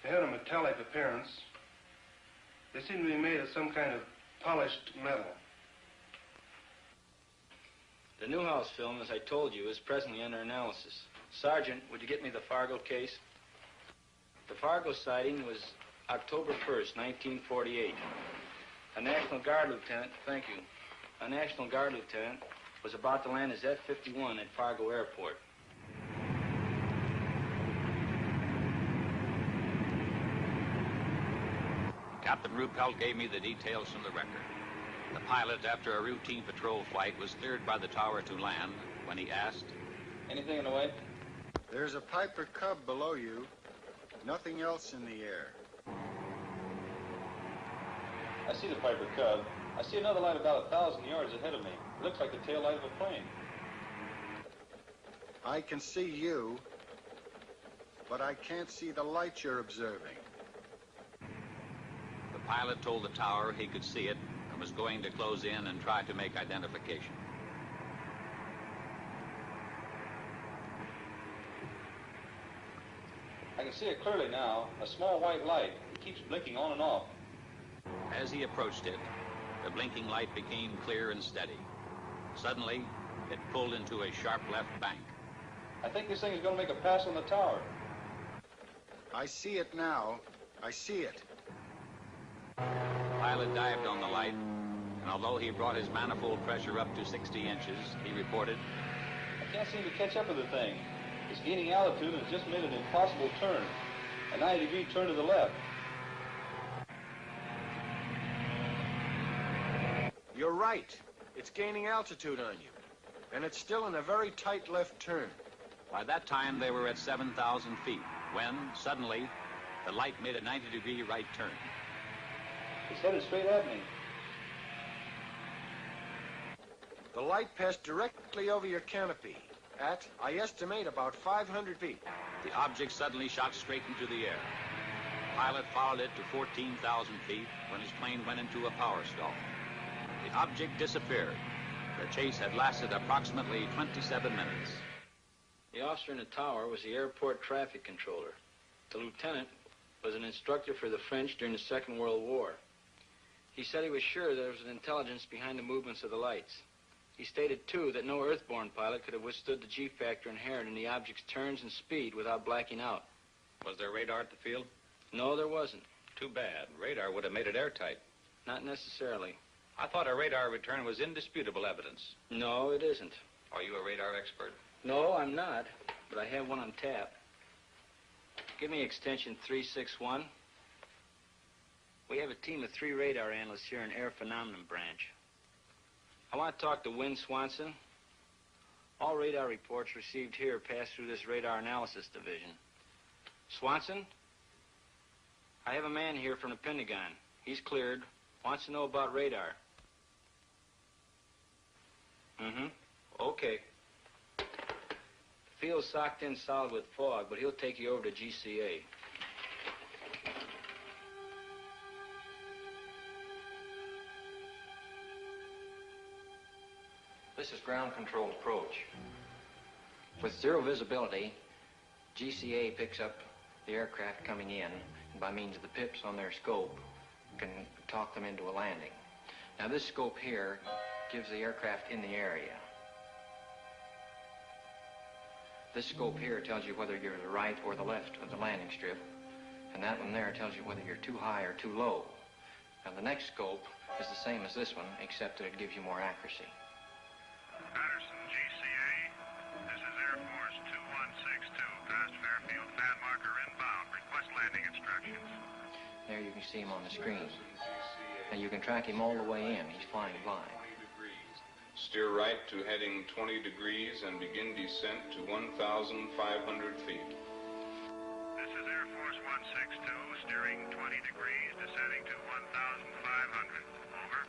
They had a metallic appearance. They seemed to be made of some kind of polished metal. The Newhouse film, as I told you, is presently under analysis. Sergeant, would you get me the Fargo case? The Fargo sighting was October 1st, 1948. A National Guard lieutenant, thank you, a National Guard lieutenant was about to land his F-51 at Fargo Airport. Captain Ruppelt gave me the details from the record. The pilot, after a routine patrol flight, was cleared by the tower to land when he asked, "Anything in the way?" There's a Piper Cub below you. Nothing else in the air. I see the Piper Cub. I see another light about 1,000 yards ahead of me. It looks like the tail light of a plane. I can see you, but I can't see the light you're observing. The pilot told the tower he could see it and was going to close in and try to make identification. I can see it clearly now. A small white light. It keeps blinking on and off. As he approached it, the blinking light became clear and steady. Suddenly, it pulled into a sharp left bank. I think this thing is going to make a pass on the tower. I see it now. I see it. The pilot dived on the light, and although he brought his manifold pressure up to 60 inches, he reported, I can't seem to catch up with the thing. It's gaining altitude and has just made an impossible turn. A 90-degree turn to the left. right. It's gaining altitude on you. And it's still in a very tight left turn. By that time, they were at 7,000 feet, when, suddenly, the light made a 90-degree right turn. It's headed straight at me. The light passed directly over your canopy at, I estimate, about 500 feet. The object suddenly shot straight into the air. The pilot followed it to 14,000 feet when his plane went into a power stall. The object disappeared. The chase had lasted approximately 27 minutes. The officer in the tower was the airport traffic controller. The lieutenant was an instructor for the French during the Second World War. He said he was sure there was an intelligence behind the movements of the lights. He stated, too, that no earthborn pilot could have withstood the G-factor inherent in the object's turns and speed without blacking out. Was there radar at the field? No, there wasn't. Too bad. Radar would have made it airtight. Not necessarily. I thought a radar return was indisputable evidence. No, it isn't. Are you a radar expert? No, I'm not, but I have one on tap. Give me extension 361. We have a team of 3 radar analysts here in Air Phenomenon Branch. I want to talk to Wynn Swanson. All radar reports received here pass through this radar analysis division. Swanson? I have a man here from the Pentagon. He's cleared. Wants to know about radar. Okay. The field's socked in solid with fog, but he'll take you over to GCA. This is ground control approach. With zero visibility, GCA picks up the aircraft coming in, and by means of the pips on their scope, can talk them into a landing. Now this scope here gives the aircraft in the area. This scope here tells you whether you're to the right or the left of the landing strip, and that one there tells you whether you're too high or too low. Now the next scope is the same as this one, except that it gives you more accuracy. Patterson, GCA. This is Air Force 2162, past Fairfield, fan marker inbound. Request landing instructions. There you can see him on the screen. And you can track him all the way in. He's flying blind. Steer right to heading 20 degrees and begin descent to 1,500 feet. This is Air Force 162, steering 20 degrees, descending to 1,500. Over.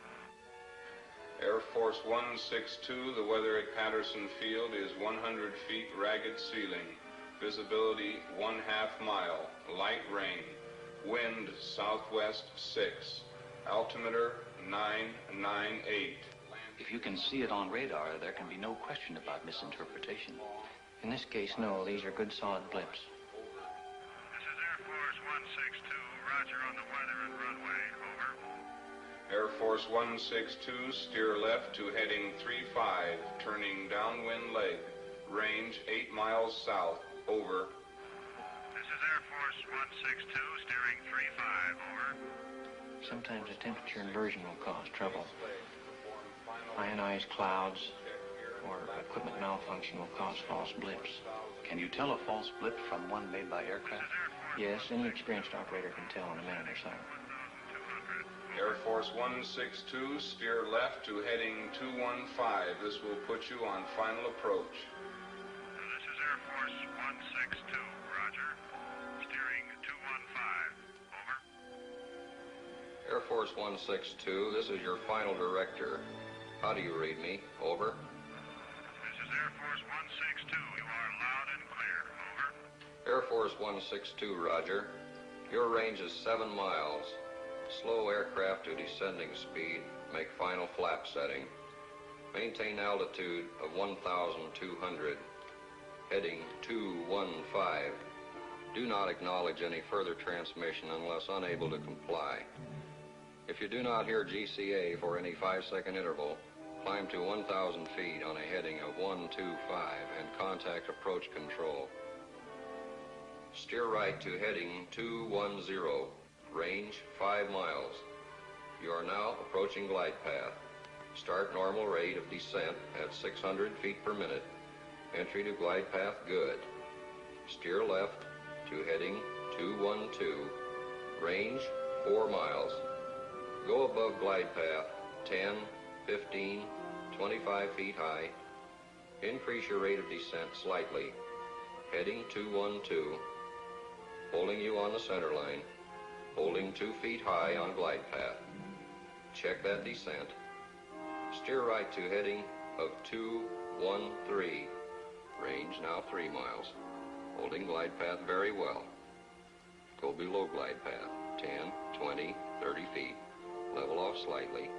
Air Force 162, the weather at Patterson Field is 100 feet ragged ceiling. Visibility 1/2 mile. Light rain. Wind southwest 6. Altimeter 998. If you can see it on radar, there can be no question about misinterpretation. In this case, no. These are good solid blips. This is Air Force 162, roger on the weather and runway. Over. Air Force 162, steer left to heading 35, turning downwind leg. Range 8 miles south. Over. This is Air Force 162, steering 35. Over. Sometimes a temperature inversion will cause trouble. Ionized clouds or equipment malfunction will cause false blips. Can you tell a false blip from one made by aircraft? Yes, any experienced operator can tell in a minute or so. Air Force 162, steer left to heading 215. This will put you on final approach. This is Air Force 162, roger. Steering 215. Over. Air Force 162, this is your final director. How do you read me? Over. This is Air Force 162. You are loud and clear. Over. Air Force 162, roger. Your range is 7 miles. Slow aircraft to descending speed. Make final flap setting. Maintain altitude of 1,200. Heading 215. Do not acknowledge any further transmission unless unable to comply. If you do not hear GCA for any 5-second interval, climb to 1,000 feet on a heading of 125 and contact approach control. Steer right to heading 210, range 5 miles. You are now approaching glide path. Start normal rate of descent at 600 feet per minute. Entry to glide path good. Steer left to heading 212, range 4 miles. Go above glide path 10, 15, 25 feet high. Increase your rate of descent slightly. Heading 212. Holding you on the center line. Holding 2 feet high on glide path. Check that descent. Steer right to heading of 213. Range now 3 miles. Holding glide path very well. Go below glide path. 10, 20, 30 feet. Level off slightly.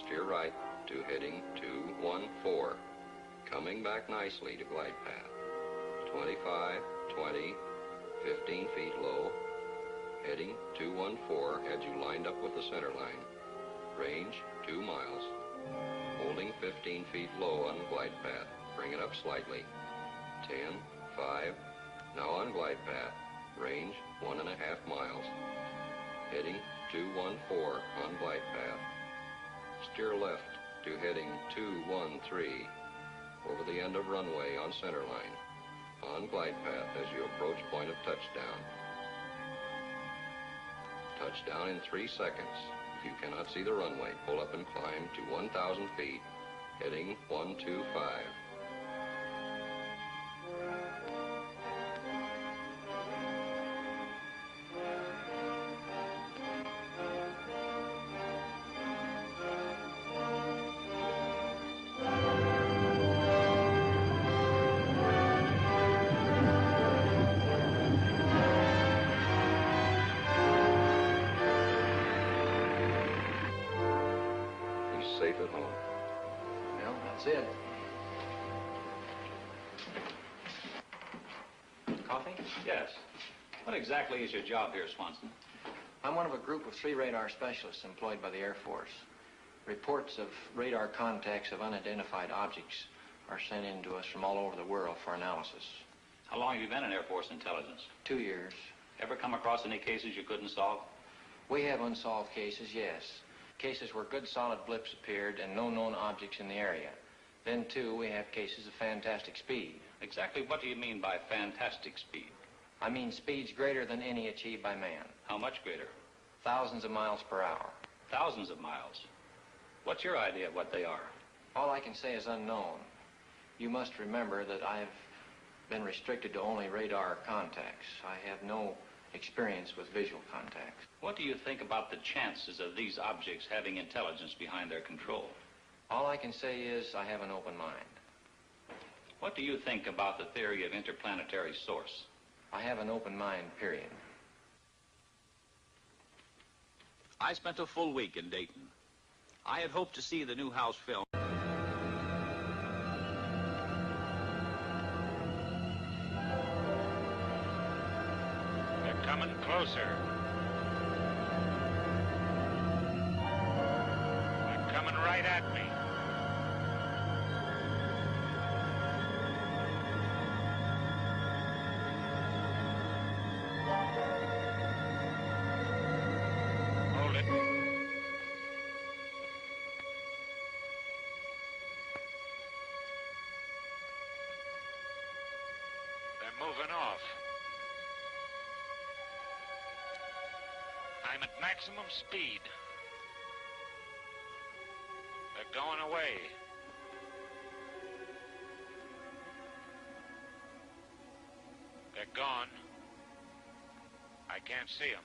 Steer right to heading 214. Coming back nicely to glide path. 25, 20, 15 feet low. Heading 214 had you lined up with the center line. Range 2 miles. Holding 15 feet low on the glide path. Bring it up slightly. 10, 5. Now on glide path. Range 1.5 miles. Heading 214 on glide path. Steer left to heading 213 over the end of runway on center line. On glide path as you approach point of touchdown. Touchdown in 3 seconds. If you cannot see the runway, pull up and climb to 1,000 feet. Heading 125. Safe at home. Well, that's it. Coffee? Yes. What exactly is your job here, Swanson? I'm one of a group of 3 radar specialists employed by the Air Force. Reports of radar contacts of unidentified objects are sent in to us from all over the world for analysis. How long have you been in Air Force intelligence? 2 years. Ever come across any cases you couldn't solve? We have unsolved cases, yes. Cases where good solid blips appeared and no known objects in the area. Then, too, we have cases of fantastic speed. Exactly what do you mean by fantastic speed? I mean speeds greater than any achieved by man. How much greater? Thousands of miles per hour. Thousands of miles. What's your idea of what they are? All I can say is unknown. You must remember that I've been restricted to only radar contacts. I have no experience with visual contacts. What do you think about the chances of these objects having intelligence behind their control? All I can say is I have an open mind. What do you think about the theory of interplanetary source? I have an open mind, period. I spent a full week in Dayton. I had hoped to see the new house film. Coming closer. They're coming right at me. Hold it. They're moving off. I'm at maximum speed. They're going away. They're gone. I can't see them.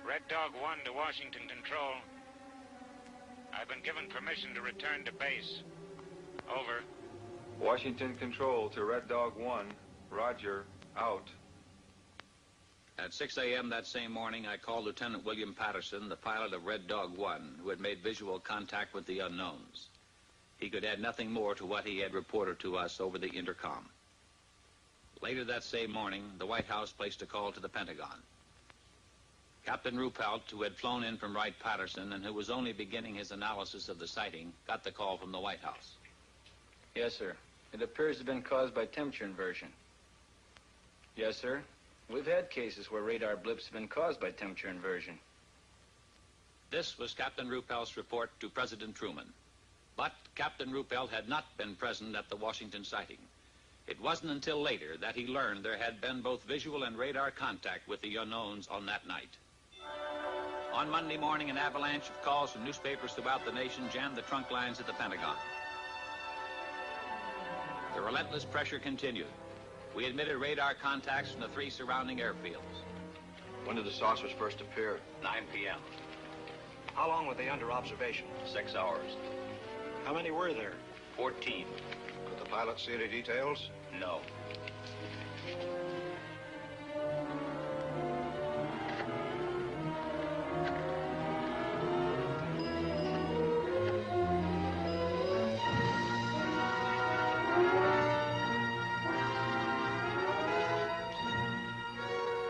Red Dog 1 to Washington Control. I've been given permission to return to base. Over. Washington Control to Red Dog 1. Roger. Out. At 6 a.m. that same morning, I called Lieutenant William Patterson, the pilot of Red Dog 1, who had made visual contact with the unknowns. He could add nothing more to what he had reported to us over the intercom. Later that same morning, the White House placed a call to the Pentagon. Captain Ruppelt, who had flown in from Wright-Patterson and who was only beginning his analysis of the sighting, got the call from the White House. Yes, sir. It appears to have been caused by temperature inversion. Yes, sir. We've had cases where radar blips have been caused by temperature inversion. This was Captain Ruppel's report to President Truman. But Captain Ruppel had not been present at the Washington sighting. It wasn't until later that he learned there had been both visual and radar contact with the unknowns on that night. On Monday morning, an avalanche of calls from newspapers throughout the nation jammed the trunk lines at the Pentagon. The relentless pressure continued. We admitted radar contacts from the 3 surrounding airfields. When did the saucers first appear? 9 p.m. How long were they under observation? 6 hours. How many were there? 14. Could the pilot see any details? No.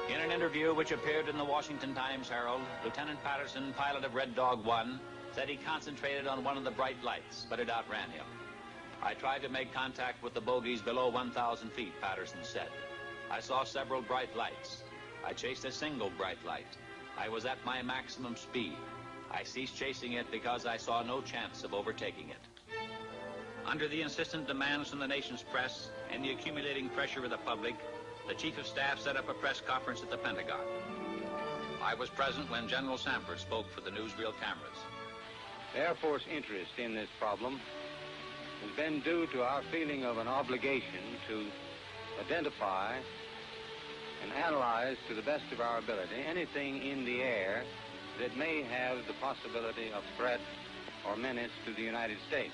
In an interview which appeared in the Washington Times-Herald, Lieutenant Patterson, pilot of Red Dog 1, said he concentrated on one of the bright lights, but it outran him. I tried to make contact with the bogies below 1,000 feet, Patterson said. I saw several bright lights. I chased a single bright light. I was at my maximum speed. I ceased chasing it because I saw no chance of overtaking it. Under the insistent demands from the nation's press and the accumulating pressure of the public, the Chief of Staff set up a press conference at the Pentagon. I was present when General Sanford spoke for the newsreel cameras. The Air Force interest in this problem has been due to our feeling of an obligation to identify and analyze to the best of our ability anything in the air that may have the possibility of threat or menace to the United States.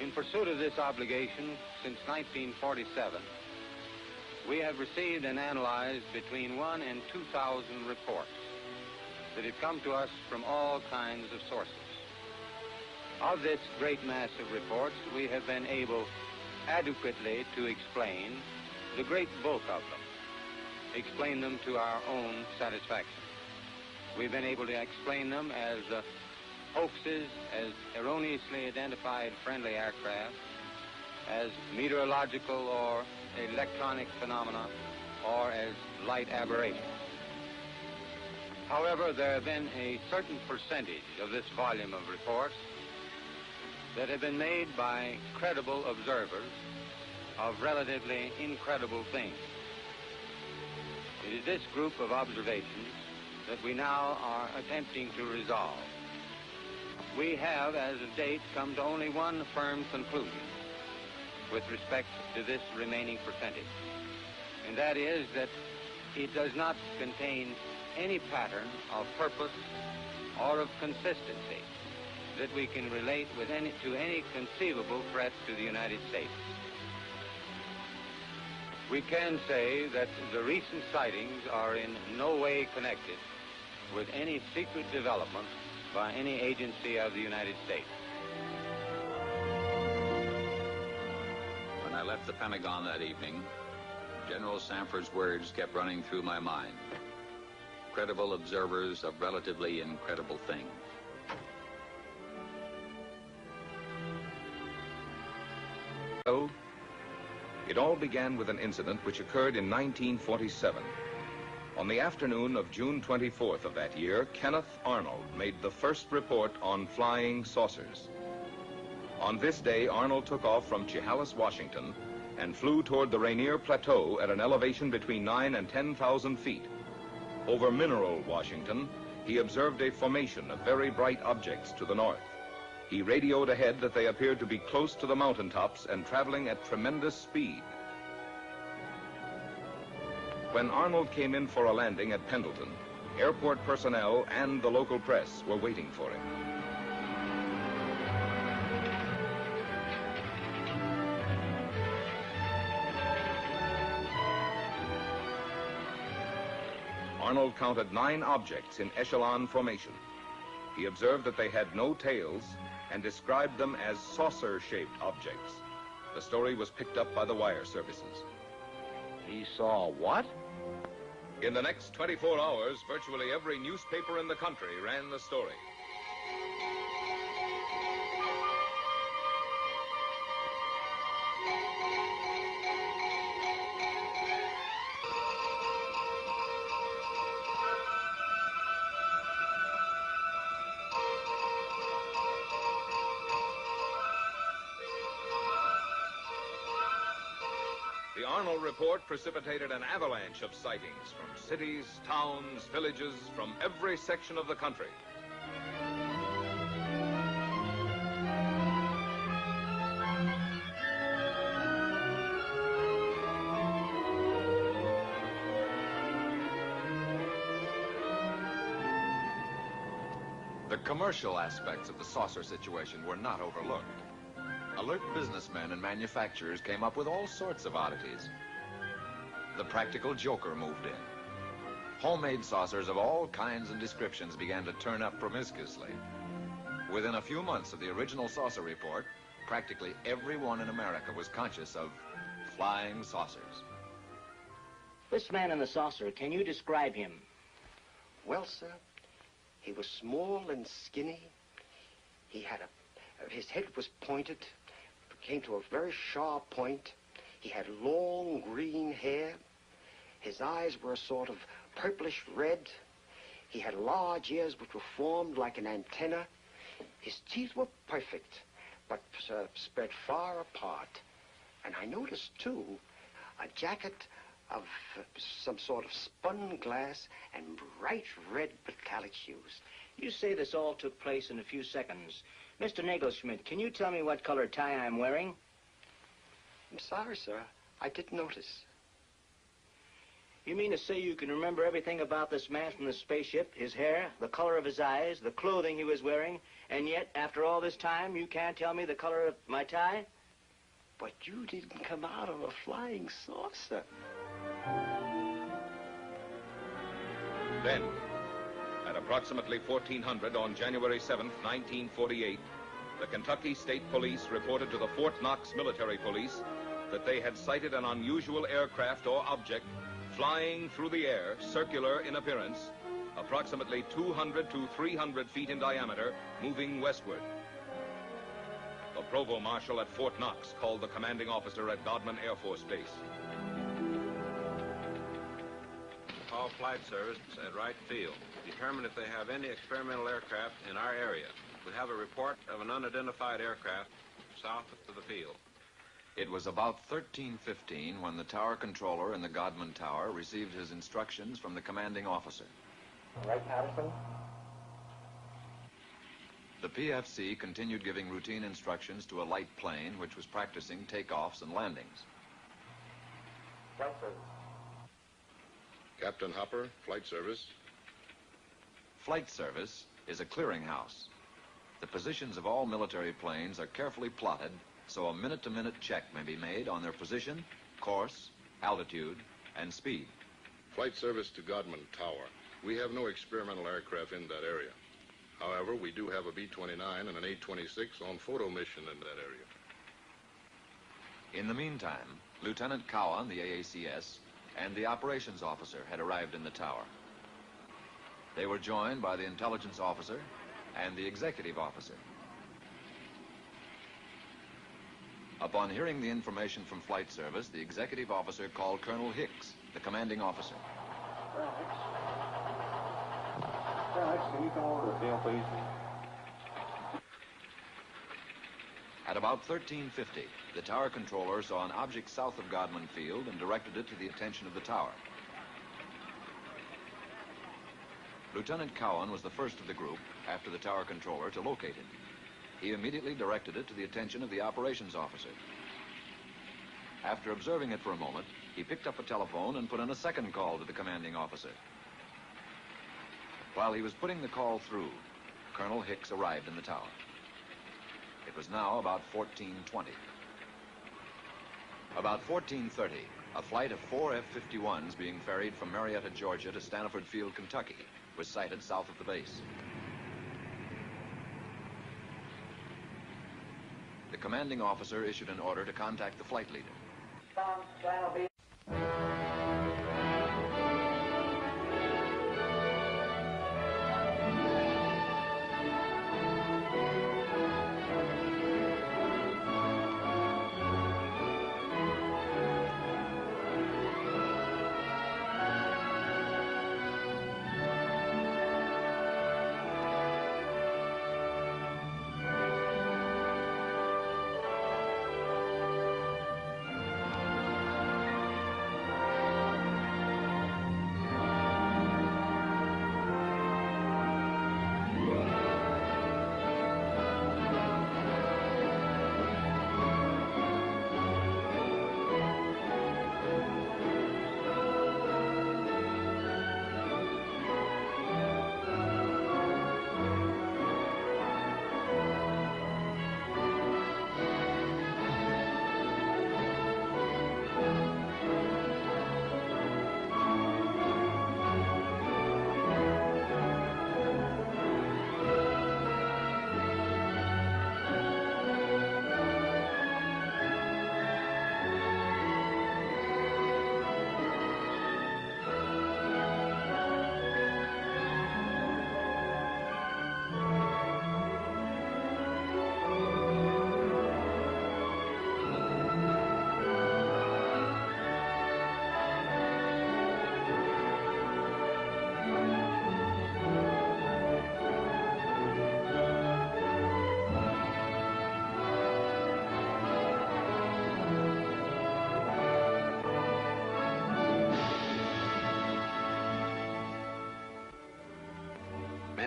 In pursuit of this obligation, since 1947, we have received and analyzed between 1,000 and 2,000 reports that have come to us from all kinds of sources. Of this great mass of reports, we have been able adequately to explain the great bulk of them, explain them to our own satisfaction. We've been able to explain them as hoaxes, as erroneously identified friendly aircraft, as meteorological or electronic phenomena, or as light aberrations. However, there have been a certain percentage of this volume of reports that have been made by credible observers of relatively incredible things. It is this group of observations that we now are attempting to resolve. We have, as of date, come to only one firm conclusion with respect to this remaining percentage, and that is that it does not contain any pattern of purpose or of consistency that we can relate with to any conceivable threat to the United States. We can say that the recent sightings are in no way connected with any secret development by any agency of the United States. When I left the Pentagon that evening, General Sanford's words kept running through my mind. Credible observers of relatively incredible things. Well, it all began with an incident which occurred in 1947. On the afternoon of June 24th of that year, Kenneth Arnold made the first report on flying saucers. On this day, Arnold took off from Chehalis, Washington, and flew toward the Rainier Plateau at an elevation between 9,000 and 10,000 feet. Over Mineral, Washington, he observed a formation of very bright objects to the north. He radioed ahead that they appeared to be close to the mountaintops and traveling at tremendous speed. When Arnold came in for a landing at Pendleton, airport personnel and the local press were waiting for him. Arnold counted 9 objects in echelon formation. He observed that they had no tails and described them as saucer-shaped objects. The story was picked up by the wire services. He saw what? In the next 24 hours, virtually every newspaper in the country ran the story. Arnold report precipitated an avalanche of sightings from cities, towns, villages, from every section of the country. The commercial aspects of the saucer situation were not overlooked. Alert businessmen and manufacturers came up with all sorts of oddities. The practical joker moved in. Homemade saucers of all kinds and descriptions began to turn up promiscuously. Within a few months of the original saucer report, practically everyone in America was conscious of flying saucers. This man in the saucer, can you describe him? Well, sir, he was small and skinny. He had his head was pointed, came to a very sharp point. He had long green hair. His eyes were a sort of purplish red. He had large ears which were formed like an antenna. His teeth were perfect, but spread far apart. And I noticed, too, a jacket of some sort of spun glass and bright red metallic shoes. You say this all took place in a few seconds. Mr. Nagelschmidt, can you tell me what color tie I'm wearing? I'm sorry, sir. I didn't notice. You mean to say you can remember everything about this man from the spaceship, his hair, the color of his eyes, the clothing he was wearing, and yet, after all this time, you can't tell me the color of my tie? But you didn't come out of a flying saucer. Then, at approximately 1400 on January 7th, 1948, the Kentucky State Police reported to the Fort Knox Military Police that they had sighted an unusual aircraft or object flying through the air, circular in appearance, approximately 200 to 300 feet in diameter, moving westward. The Provost Marshal at Fort Knox called the commanding officer at Godman Air Force Base. Call Flight Service at Wright Field. Determine if they have any experimental aircraft in our area. We have a report of an unidentified aircraft south of the field. It was about 13:15 when the tower controller in the Godman Tower received his instructions from the commanding officer. Right, Patterson? The PFC continued giving routine instructions to a light plane which was practicing takeoffs and landings. Flight Service. Captain Hopper, Flight Service. Flight Service is a clearinghouse. The positions of all military planes are carefully plotted so a minute-to-minute check may be made on their position, course, altitude, and speed. Flight Service to Godman Tower. We have no experimental aircraft in that area. However, we do have a B-29 and an A-26 on photo mission in that area. In the meantime, Lieutenant Cowan, the AACS, and the operations officer had arrived in the tower. They were joined by the intelligence officer and the executive officer. Upon hearing the information from Flight Service, the executive officer called Colonel Hicks, the commanding officer. Hicks, can you come over to the field, please? At about 13:50, the tower controller saw an object south of Godman Field and directed it to the attention of the tower. Lieutenant Cowan was the first of the group, after the tower controller, to locate it. He immediately directed it to the attention of the operations officer. After observing it for a moment, he picked up a telephone and put in a second call to the commanding officer. While he was putting the call through, Colonel Hicks arrived in the tower. It was now about 14:20. About 14:30, a flight of 4 F-51s being ferried from Marietta, Georgia to Stanford Field, Kentucky, was sighted south of the base. The commanding officer issued an order to contact the flight leader.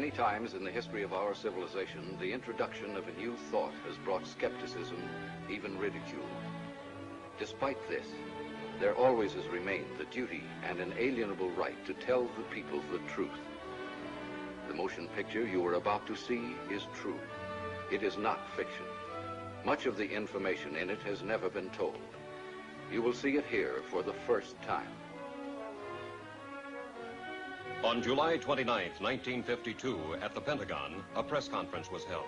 Many times in the history of our civilization, the introduction of a new thought has brought skepticism, even ridicule. Despite this, there always has remained the duty and inalienable right to tell the people the truth. The motion picture you are about to see is true. It is not fiction. Much of the information in it has never been told. You will see it here for the first time. On July 29, 1952, at the Pentagon, a press conference was held.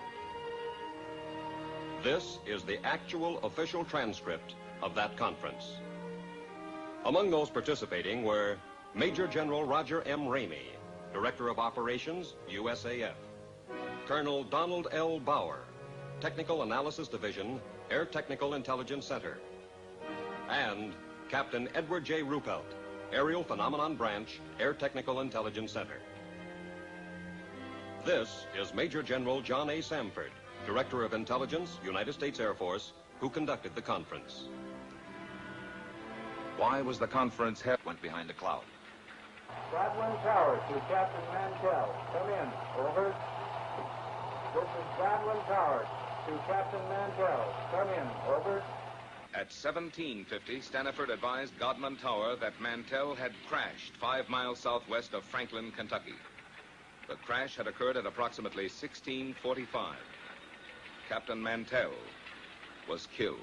This is the actual official transcript of that conference. Among those participating were Major General Roger M. Ramey, Director of Operations, USAF, Colonel Donald L. Bauer, Technical Analysis Division, Air Technical Intelligence Center, and Captain Edward J. Ruppelt, Aerial Phenomenon Branch, Air Technical Intelligence Center. This is Major General John A. Samford, Director of Intelligence, United States Air Force, who conducted the conference. Why was the conference held? Went behind a cloud. Godwin Tower to Captain Mantell. Come in. Over. This is Godwin Tower to Captain Mantell. Come in. Over. At 1750, Staniford advised Godman Tower that Mantell had crashed 5 miles southwest of Franklin, Kentucky. The crash had occurred at approximately 16:45. Captain Mantell was killed.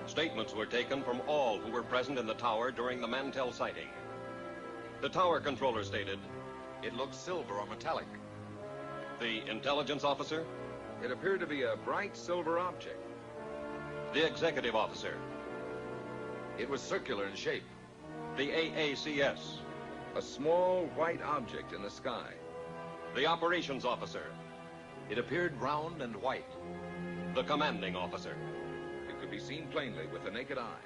Statements were taken from all who were present in the tower during the Mantell sighting. The tower controller stated, "It looked silver or metallic." The intelligence officer, "It appeared to be a bright silver object." The executive officer, "It was circular in shape." The AACS, "A small white object in the sky." The operations officer, "It appeared round and white." The commanding officer, "Could be seen plainly with the naked eye."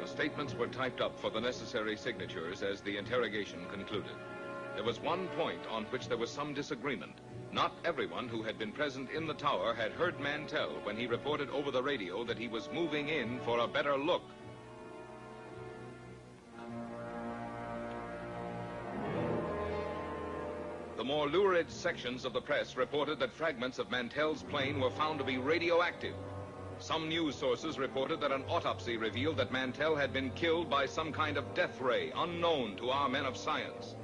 The statements were typed up for the necessary signatures as the interrogation concluded. There was one point on which there was some disagreement. Not everyone who had been present in the tower had heard Mantell when he reported over the radio that he was moving in for a better look. The more lurid sections of the press reported that fragments of Mantell's plane were found to be radioactive. Some news sources reported that an autopsy revealed that Mantell had been killed by some kind of death ray unknown to our men of science.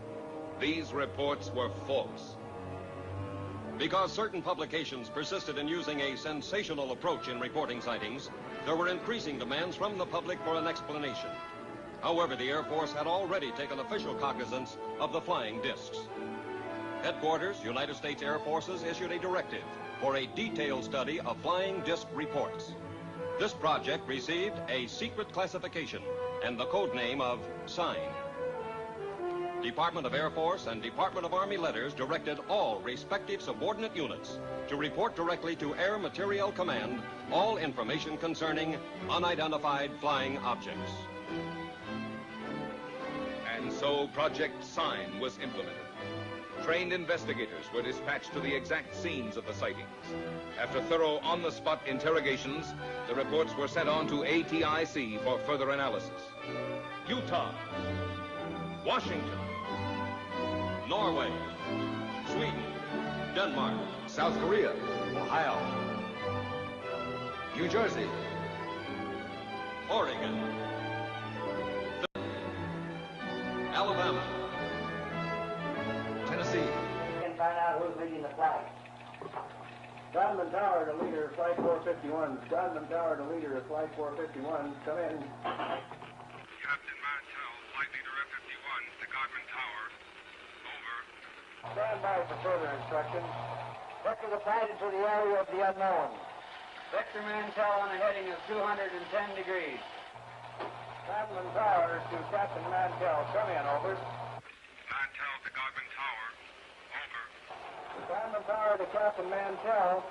These reports were false. Because certain publications persisted in using a sensational approach in reporting sightings, there were increasing demands from the public for an explanation. However, the Air Force had already taken official cognizance of the flying discs. Headquarters, United States Air Forces, issued a directive for a detailed study of flying disc reports. This project received a secret classification and the code name of Sign. Department of Air Force and Department of Army letters directed all respective subordinate units to report directly to Air Materiel Command all information concerning unidentified flying objects. And so Project Sign was implemented. Trained investigators were dispatched to the exact scenes of the sightings. After thorough on-the-spot interrogations, the reports were sent on to ATIC for further analysis. Utah, Washington, Norway, Sweden, Denmark, South Korea, Ohio, New Jersey, Oregon, Alabama, Tennessee. We can find out who's leading the flight. Godman Tower to leader of Flight 451. Godman Tower to leader of Flight 451. Come in. Captain Mantell, Flight Leader F-51 to Godman Tower. Over. Stand by for further instructions. Vector the flight into the area of the unknown. Vector Mantell on a heading of 210 degrees. Godman Tower to Captain Mantell. Come in, over. Mantell to Godman Tower. Over. Godman Tower to Captain Mantell.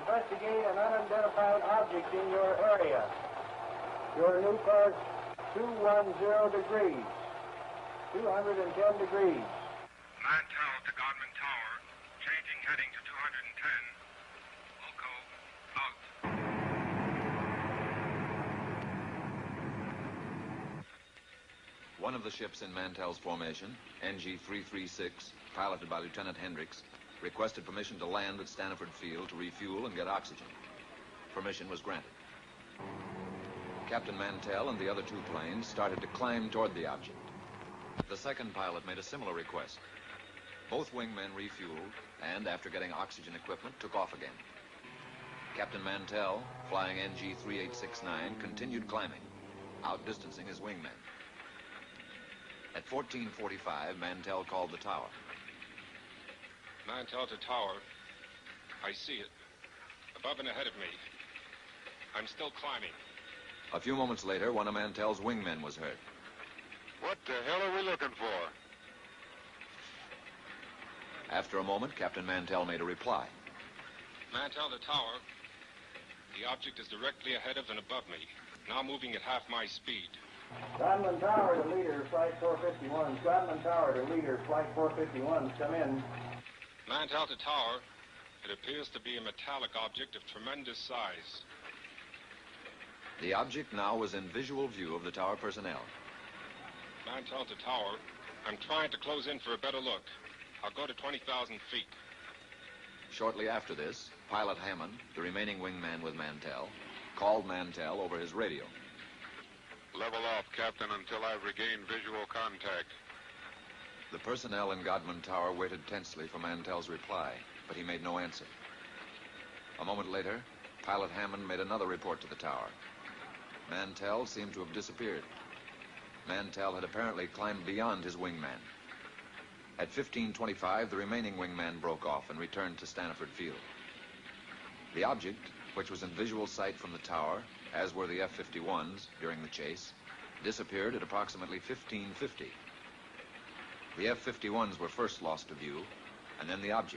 Investigate an unidentified object in your area. Your new course, 210 degrees. 210 degrees. Mantell to Godman Tower. Changing heading to 210. One of the ships in Mantell's formation, NG-336, piloted by Lieutenant Hendricks, requested permission to land at Stanford Field to refuel and get oxygen. Permission was granted. Captain Mantell and the other two planes started to climb toward the object. The second pilot made a similar request. Both wingmen refueled and, after getting oxygen equipment, took off again. Captain Mantell, flying NG-3869, continued climbing, outdistancing his wingmen. At 14:45, Mantell called the tower. Mantell to tower. I see it. Above and ahead of me. I'm still climbing. A few moments later, one of Mantell's wingmen was heard. What the hell are we looking for? After a moment, Captain Mantell made a reply. Mantell to tower. The object is directly ahead of and above me. Now moving at half my speed. Godman Tower to leader, flight 451. Godman Tower to leader, flight 451. Come in. Mantell to tower. It appears to be a metallic object of tremendous size. The object now was in visual view of the tower personnel. Mantell to tower. I'm trying to close in for a better look. I'll go to 20,000 feet. Shortly after this, Pilot Hammond, the remaining wingman with Mantell, called Mantell over his radio. Level off, Captain, until I've regained visual contact. The personnel in Godman Tower waited tensely for Mantell's reply, but he made no answer. A moment later, Pilot Hammond made another report to the tower. Mantell seemed to have disappeared. Mantell had apparently climbed beyond his wingman. At 15:25, the remaining wingman broke off and returned to Stanford Field. The object, which was in visual sight from the tower, as were the F-51s during the chase, disappeared at approximately 15:50. The F-51s were first lost to view, and then the object.